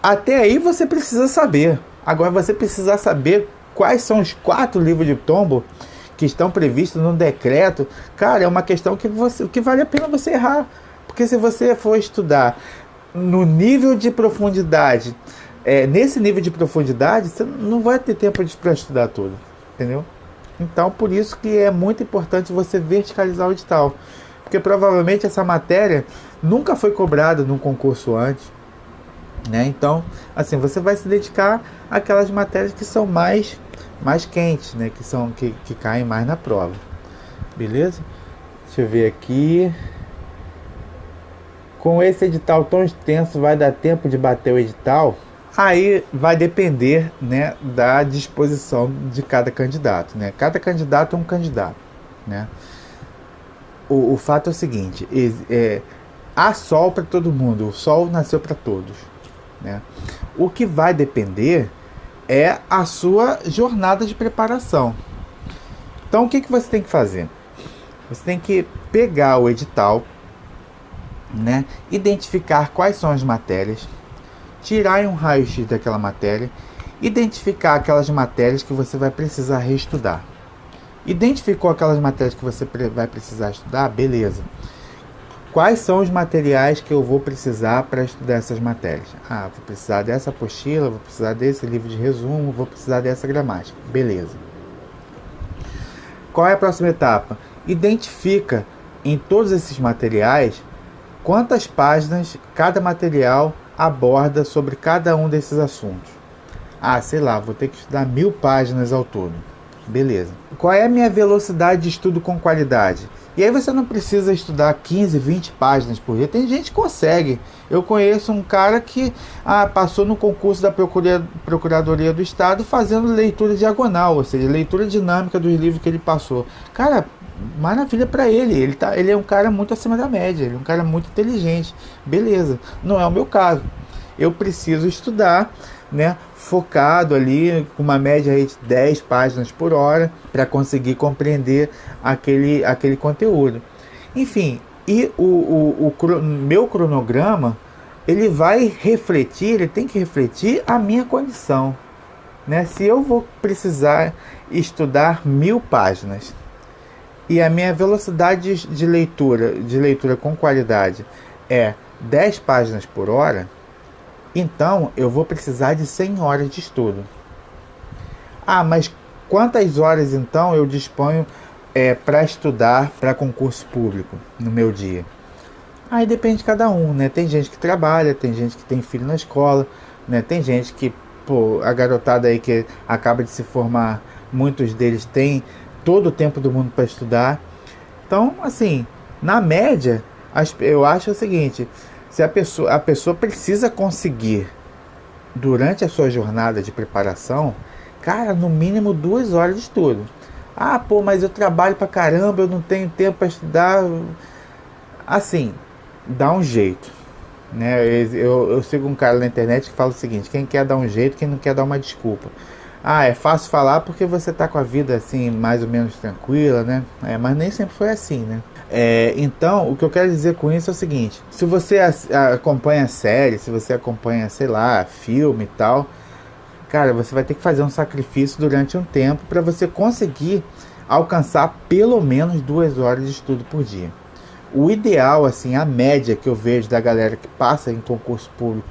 Até aí você precisa saber. Agora você precisa saber quais são os 4 livros de tombo que estão previstos no decreto. Cara, é uma questão que vale a pena você errar, porque se você for estudar no nível de profundidade, nesse nível de profundidade, você não vai ter tempo para estudar tudo, entendeu? Então, por isso que é muito importante você verticalizar o edital, porque provavelmente essa matéria nunca foi cobrada num concurso antes, né? Então, assim, você vai se dedicar àquelas matérias que são mais quentes, né? Que caem mais na prova, beleza? Deixa eu ver aqui. Com esse edital tão extenso, vai dar tempo de bater o edital? Aí vai depender, né, da disposição de cada candidato, né? Cada candidato é um candidato, né? O fato é o seguinte: há sol para todo mundo, o sol nasceu para todos, né? O que vai depender é a sua jornada de preparação. Então, o que você tem que fazer? Você tem que pegar o edital, né, identificar quais são as matérias, tirar um raio-x daquela matéria, identificar aquelas matérias que você vai precisar reestudar. Identificou aquelas matérias que você vai precisar estudar? Beleza. Quais são os materiais que eu vou precisar para estudar essas matérias? Vou precisar dessa apostila, vou precisar desse livro de resumo, vou precisar dessa gramática. Beleza. Qual é a próxima etapa? Identifica em todos esses materiais quantas páginas cada material aborda sobre cada um desses assuntos. Sei lá, vou ter que estudar 1000 páginas ao todo. Beleza. Qual é a minha velocidade de estudo com qualidade? E aí você não precisa estudar 15, 20 páginas por dia. Tem gente que consegue. Eu conheço um cara que passou no concurso da Procuradoria do Estado fazendo leitura diagonal, ou seja, leitura dinâmica dos livros que ele passou. Cara, maravilha para ele. Ele é um cara muito acima da média, ele é um cara muito inteligente. Beleza, não é o meu caso. Eu preciso estudar, né, focado ali, com uma média de 10 páginas por hora, para conseguir compreender aquele conteúdo. Enfim, e o meu cronograma, ele vai refletir, ele tem que refletir a minha condição, né? Se eu vou precisar estudar 1000 páginas e a minha velocidade de leitura com qualidade é 10 páginas por hora, então eu vou precisar de 100 horas de estudo. Mas quantas horas então eu disponho para estudar para concurso público no meu dia? Aí depende de cada um, né? Tem gente que trabalha, tem gente que tem filho na escola, né? Tem gente que, a garotada aí que acaba de se formar, muitos deles têm todo o tempo do mundo para estudar. Então, assim, na média, eu acho o seguinte: se a pessoa precisa conseguir, durante a sua jornada de preparação, cara, no mínimo 2 horas de estudo. Mas eu trabalho pra caramba, eu não tenho tempo para estudar. Assim, dá um jeito, né? Eu sigo um cara na internet que fala o seguinte: quem quer dar um jeito, quem não quer dar uma desculpa. É fácil falar porque você tá com a vida assim, mais ou menos tranquila, né? Mas nem sempre foi assim, né? Então, o que eu quero dizer com isso é o seguinte: se você acompanha série, se você acompanha, sei lá, filme e tal, cara, você vai ter que fazer um sacrifício durante um tempo para você conseguir alcançar pelo menos 2 horas de estudo por dia. O ideal, assim, a média que eu vejo da galera que passa em concurso público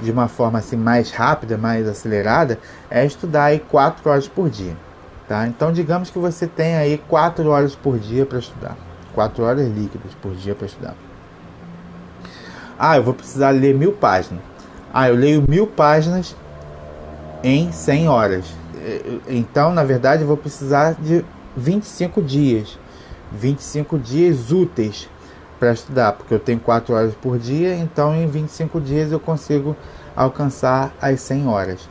de uma forma assim mais rápida, mais acelerada, é estudar aí 4 horas por dia, tá? Então, digamos que você tem aí 4 horas por dia para estudar. 4 horas líquidas por dia para estudar. Eu vou precisar ler 1000 páginas. Eu leio 1000 páginas em 100 horas. Então, na verdade, eu vou precisar de 25 dias. 25 dias úteis para estudar, porque eu tenho 4 horas por dia, então em 25 dias eu consigo alcançar as 100 horas.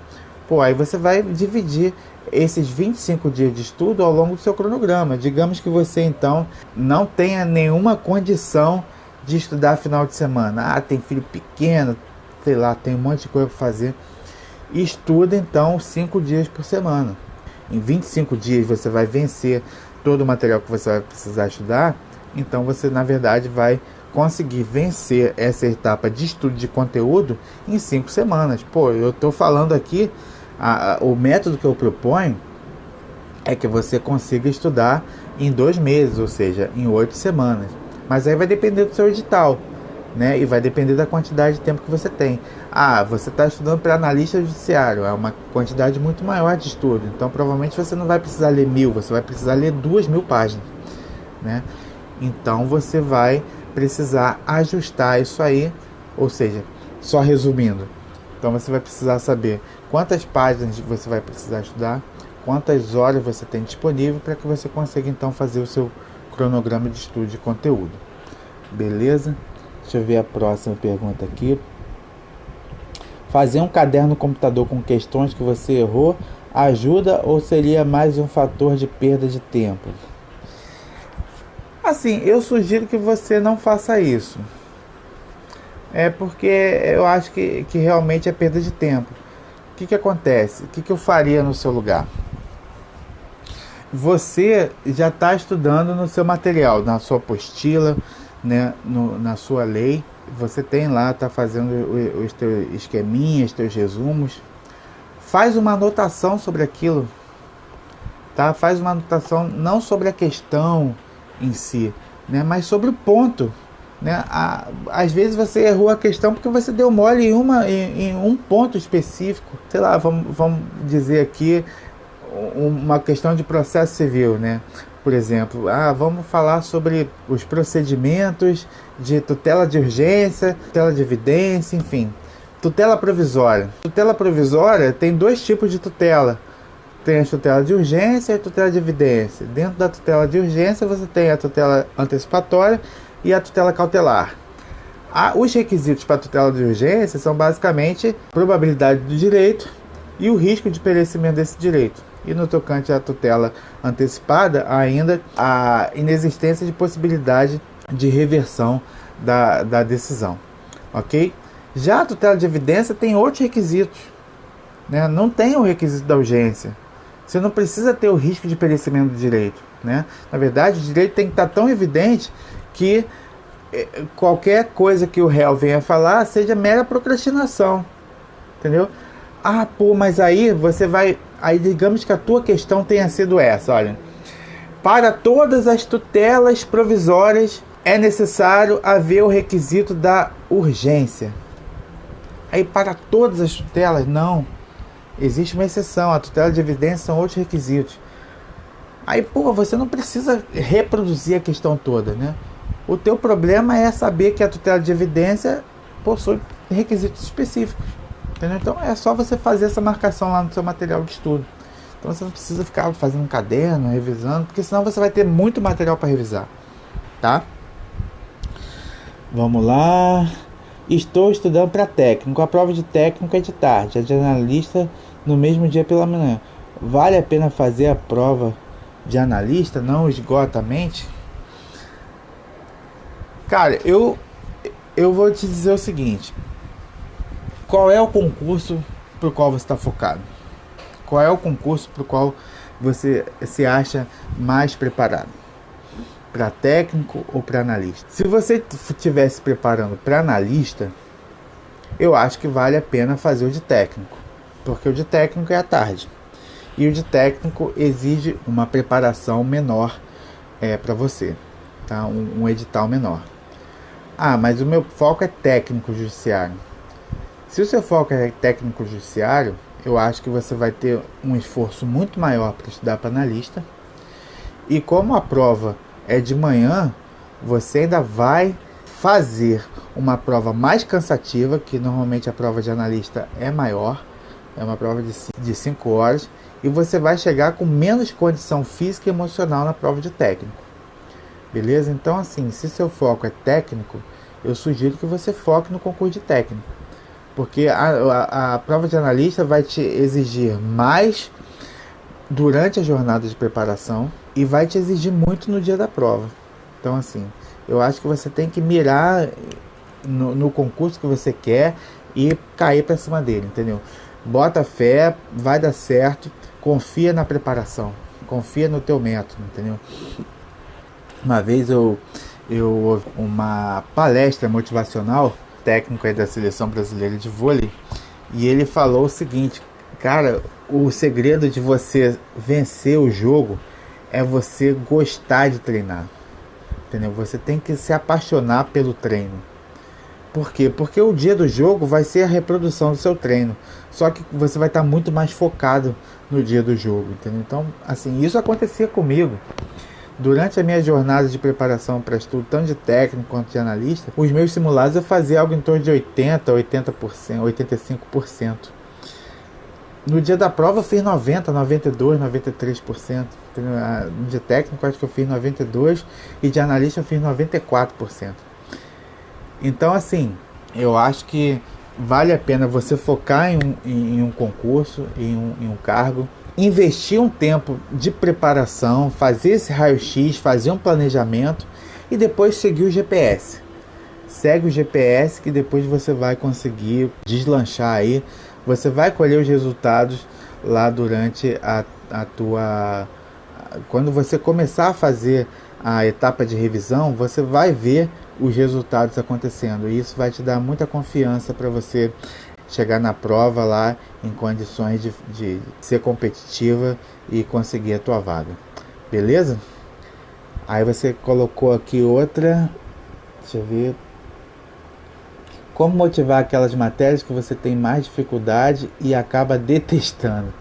Aí você vai dividir esses 25 dias de estudo ao longo do seu cronograma. Digamos que você então não tenha nenhuma condição de estudar final de semana. Tem filho pequeno, sei lá, tem um monte de coisa para fazer. Estuda então 5 dias por semana. Em 25 dias você vai vencer todo o material que você vai precisar estudar. Então você, na verdade, vai conseguir vencer essa etapa de estudo de conteúdo em 5 semanas. Eu estou falando aqui, o método que eu proponho é que você consiga estudar em 2 meses, ou seja, em 8 semanas. Mas aí vai depender do seu edital, né? E vai depender da quantidade de tempo que você tem. Você está estudando para analista judiciário, é uma quantidade muito maior de estudo. Então provavelmente você não vai precisar ler 1000, você vai precisar ler 2000 páginas, né? Então você vai precisar ajustar isso aí, ou seja, só resumindo. Então você vai precisar saber quantas páginas você vai precisar estudar, quantas horas você tem disponível para que você consiga então fazer o seu cronograma de estudo de conteúdo. Beleza? Deixa eu ver a próxima pergunta aqui. Fazer um caderno no computador com questões que você errou ajuda ou seria mais um fator de perda de tempo? Assim, eu sugiro que você não faça isso. Porque eu acho que realmente é perda de tempo. O que acontece? O que eu faria no seu lugar? Você já está estudando no seu material, na sua apostila, né, na sua lei. Você tem lá, está fazendo os teus esqueminhas, teus resumos. Faz uma anotação sobre aquilo. Tá? Faz uma anotação não sobre a questão em si, né, mas sobre o ponto, né? Às vezes você errou a questão porque você deu mole em um ponto específico. Sei lá, vamos dizer aqui uma questão de processo civil, né? Por exemplo, vamos falar sobre os procedimentos de tutela de urgência, tutela de evidência, enfim, tutela provisória. Tutela provisória tem 2 tipos de tutela. tem a tutela de urgência e a tutela de evidência. Dentro da tutela de urgência, você tem a tutela antecipatória e a tutela cautelar. Os requisitos para a tutela de urgência são basicamente a probabilidade do direito e o risco de perecimento desse direito. E no tocante à tutela antecipada, ainda a inexistência de possibilidade de reversão da decisão. Ok? Já a tutela de evidência tem outros requisitos, né? Não tem o requisito da urgência. Você não precisa ter o risco de perecimento do direito, né? Na verdade, o direito tem que estar tão evidente que qualquer coisa que o réu venha falar seja mera procrastinação, entendeu? Mas aí você vai... Aí digamos que a tua questão tenha sido essa, olha. Para todas as tutelas provisórias é necessário haver o requisito da urgência. Aí para todas as tutelas, não. Existe uma exceção, a tutela de evidência são outros requisitos. Aí, você não precisa reproduzir a questão toda, né? O teu problema é saber que a tutela de evidência possui requisitos específicos, entendeu? Então é só você fazer essa marcação lá no seu material de estudo. Então você não precisa ficar fazendo um caderno, revisando, porque senão você vai ter muito material para revisar, tá? Vamos lá. Estou estudando para técnico. A prova de técnico é de tarde, a de analista no mesmo dia pela manhã. Vale a pena fazer a prova de analista? Não esgota a mente? Cara, eu vou te dizer o seguinte. Qual é o concurso para o qual você está focado? Qual é o concurso para o qual você se acha mais preparado? Para técnico ou para analista? Se você estiver se preparando para analista, eu acho que vale a pena fazer o de técnico, porque o de técnico é à tarde e o de técnico exige uma preparação menor para você, tá? Um edital menor. Mas o meu foco é técnico judiciário. Se o seu foco é técnico judiciário, eu acho que você vai ter um esforço muito maior para estudar para analista, e como a prova é de manhã, você ainda vai fazer uma prova mais cansativa, que normalmente a prova de analista é maior, é uma prova de 5 horas, e você vai chegar com menos condição física e emocional na prova de técnico. Beleza? Então, assim, se seu foco é técnico, eu sugiro que você foque no concurso de técnico, porque a prova de analista vai te exigir mais durante a jornada de preparação e vai te exigir muito no dia da prova. Então, assim, eu acho que você tem que mirar no concurso que você quer e cair para cima dele, entendeu? Bota fé, vai dar certo, confia na preparação, confia no teu método, entendeu? Uma vez eu ouvi uma palestra motivacional, técnico aí da Seleção Brasileira de Vôlei, e ele falou o seguinte: cara, o segredo de você vencer o jogo é você gostar de treinar, entendeu? Você tem que se apaixonar pelo treino. Por quê? Porque o dia do jogo vai ser a reprodução do seu treino, só que você vai estar muito mais focado no dia do jogo, entendeu? Então, assim, isso acontecia comigo. Durante a minha jornada de preparação para estudo, tanto de técnico quanto de analista, os meus simulados eu fazia algo em torno de 80%, 85%. No dia da prova eu fiz 90%, 92%, 93%. No dia técnico acho que eu fiz 92% e de analista eu fiz 94%. Então, assim, eu acho que vale a pena você focar em um concurso, em um cargo, investir um tempo de preparação, fazer esse raio-x, fazer um planejamento e depois seguir o GPS. Segue o GPS que depois você vai conseguir deslanchar aí. Você vai colher os resultados lá durante a tua... Quando você começar a fazer a etapa de revisão, você vai ver os resultados acontecendo. E isso vai te dar muita confiança para você chegar na prova lá em condições de ser competitiva e conseguir a tua vaga. Beleza? Aí você colocou aqui outra. Deixa eu ver. Como motivar aquelas matérias que você tem mais dificuldade e acaba detestando?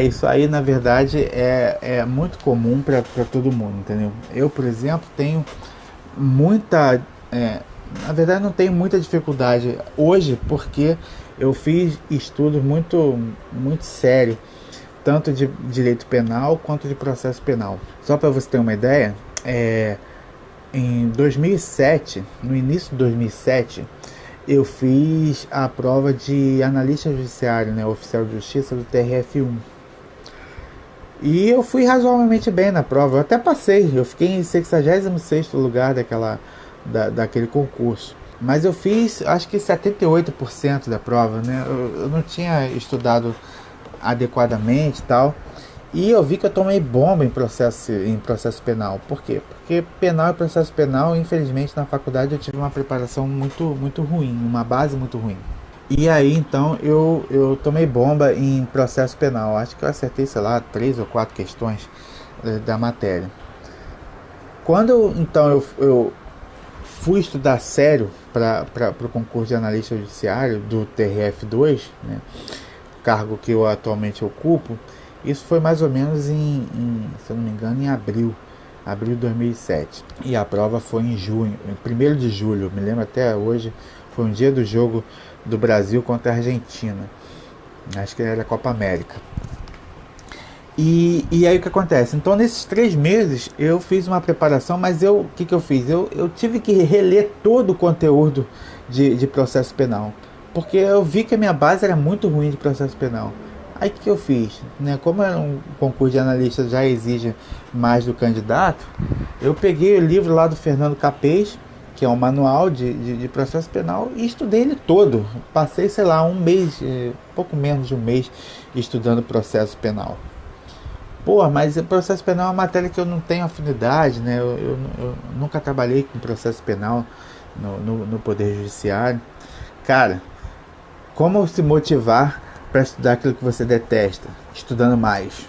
Isso aí na verdade é muito comum para todo mundo, entendeu? Eu, por exemplo, tenho muita... na verdade não tenho muita dificuldade hoje, porque eu fiz estudos muito sério tanto de direito penal quanto de processo penal. Só para você ter uma ideia, em 2007, no início de 2007, eu fiz a prova de analista judiciário, né, oficial de justiça do TRF1. E eu fui razoavelmente bem na prova, eu até passei, eu fiquei em 66º lugar daquele concurso. Mas eu fiz, acho que 78% da prova, né? Eu não tinha estudado adequadamente e tal. E eu vi que eu tomei bomba em processo penal. Por quê? Porque penal e processo penal, infelizmente, na faculdade eu tive uma preparação muito ruim, uma base muito ruim. E aí, então, eu tomei bomba em processo penal. Acho que eu acertei, sei lá, 3 ou 4 questões da matéria. Quando, então, eu fui estudar sério para o concurso de analista judiciário do TRF2, né, cargo que eu atualmente ocupo, isso foi mais ou menos se eu não me engano, em abril de 2007. E a prova foi em junho, em 1º de julho, me lembro até hoje, foi um dia do jogo do Brasil contra a Argentina. Acho que era a Copa América. E aí o que acontece? Então nesses 3 meses eu fiz uma preparação, mas o que eu fiz? Eu tive que reler todo o conteúdo de processo penal, porque eu vi que a minha base era muito ruim de processo penal. Aí o que eu fiz? Né? Como um concurso de analista já exige mais do candidato, eu peguei o livro lá do Fernando Capês, que é um manual de processo penal, e estudei ele todo. Passei, sei lá, um mês, pouco menos de um mês, estudando processo penal. Pô, mas o processo penal é uma matéria que eu não tenho afinidade, né? Eu nunca trabalhei com processo penal no Poder Judiciário. Cara, como se motivar para estudar aquilo que você detesta? Estudando mais.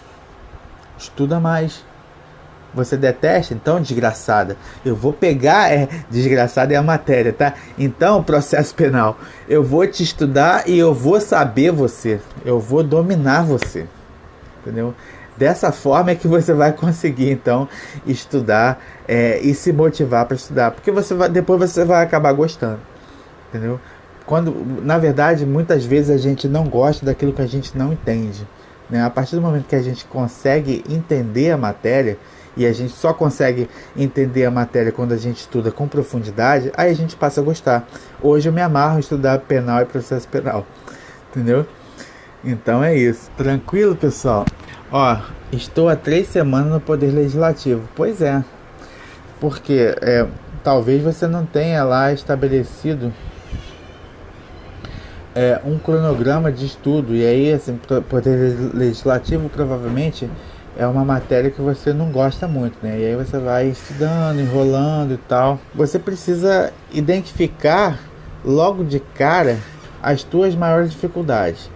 Estuda mais. Você detesta? Então, desgraçada, eu vou pegar, desgraçada é a matéria, tá? Então, processo penal, eu vou te estudar e eu vou saber você. Eu vou dominar você. Entendeu? Dessa forma é que você vai conseguir, então, estudar e se motivar para estudar. Porque depois você vai acabar gostando. Entendeu? Na verdade, muitas vezes a gente não gosta daquilo que a gente não entende. Né? A partir do momento que a gente consegue entender a matéria, e a gente só consegue entender a matéria quando a gente estuda com profundidade, aí a gente passa a gostar. Hoje eu me amarro em estudar penal e processo penal. Entendeu? Então é isso. Tranquilo, pessoal? Ó, estou há 3 semanas no Poder Legislativo. Pois é. Porque talvez você não tenha lá estabelecido um cronograma de estudo. E aí, assim, Poder Legislativo provavelmente é uma matéria que você não gosta muito, né? E aí você vai estudando, enrolando e tal. Você precisa identificar logo de cara as tuas maiores dificuldades.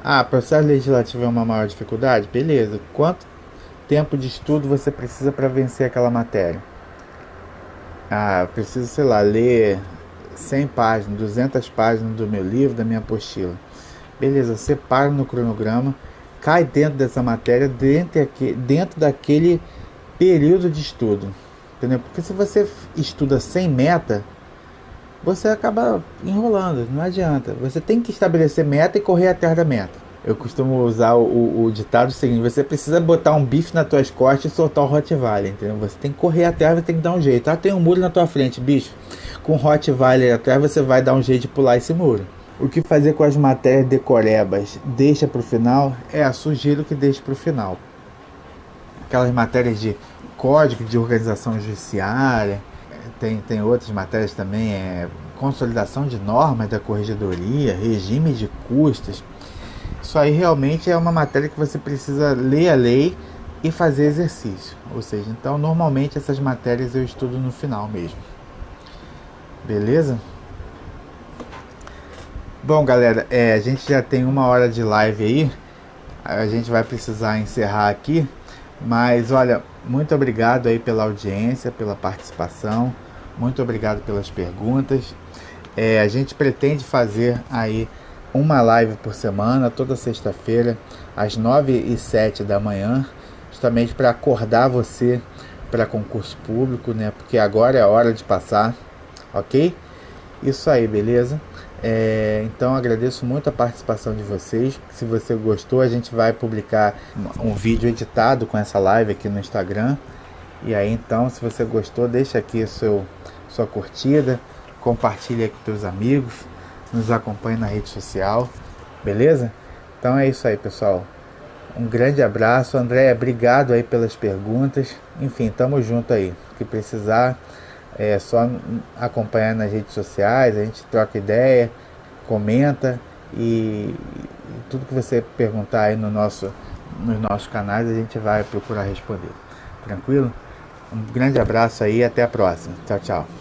Ah, processo legislativo é uma maior dificuldade? Beleza. Quanto tempo de estudo você precisa para vencer aquela matéria? Ah, eu preciso, sei lá, ler 100 páginas, 200 páginas do meu livro, da minha apostila. Beleza, separa no cronograma, cai dentro dessa matéria, dentro daquele período de estudo. Entendeu? Porque se você estuda sem meta, você acaba enrolando, não adianta. Você tem que estabelecer meta e correr atrás da meta. Eu costumo usar o ditado seguinte: você precisa botar um bife nas tuas costas e soltar o Rottweiler, entendeu? Você tem que correr atrás, você tem que dar um jeito. Ah, tem um muro na tua frente, bicho. Com o Rottweiler atrás, você vai dar um jeito de pular esse muro. O que fazer com as matérias decorebas? Deixa para o final? Sugiro que deixe para o final. Aquelas matérias de código de organização judiciária, tem outras matérias também, consolidação de normas da corregedoria, regime de custas. Isso aí realmente é uma matéria que você precisa ler a lei e fazer exercício. Ou seja, então normalmente essas matérias eu estudo no final mesmo. Beleza? Bom, galera, a gente já tem 1 hora de live aí. A gente vai precisar encerrar aqui. Mas olha, muito obrigado aí pela audiência, pela participação. Muito obrigado pelas perguntas. A gente pretende fazer aí uma live por semana, toda sexta-feira, às 9 e 7 da manhã, justamente para acordar você para concurso público, né? Porque agora é a hora de passar, ok? Isso aí, beleza? Então agradeço muito a participação de vocês. Se você gostou, a gente vai publicar um vídeo editado com essa live aqui no Instagram. E aí então, se você gostou, deixa aqui sua curtida, compartilha com seus amigos, nos acompanhe na rede social, beleza? Então é isso aí, pessoal. Um grande abraço, André, obrigado aí pelas perguntas. Enfim, tamo junto aí. O que precisar é só acompanhar nas redes sociais, a gente troca ideia, comenta e tudo que você perguntar aí nos nossos canais a gente vai procurar responder. Tranquilo? Um grande abraço aí e até a próxima. Tchau, tchau.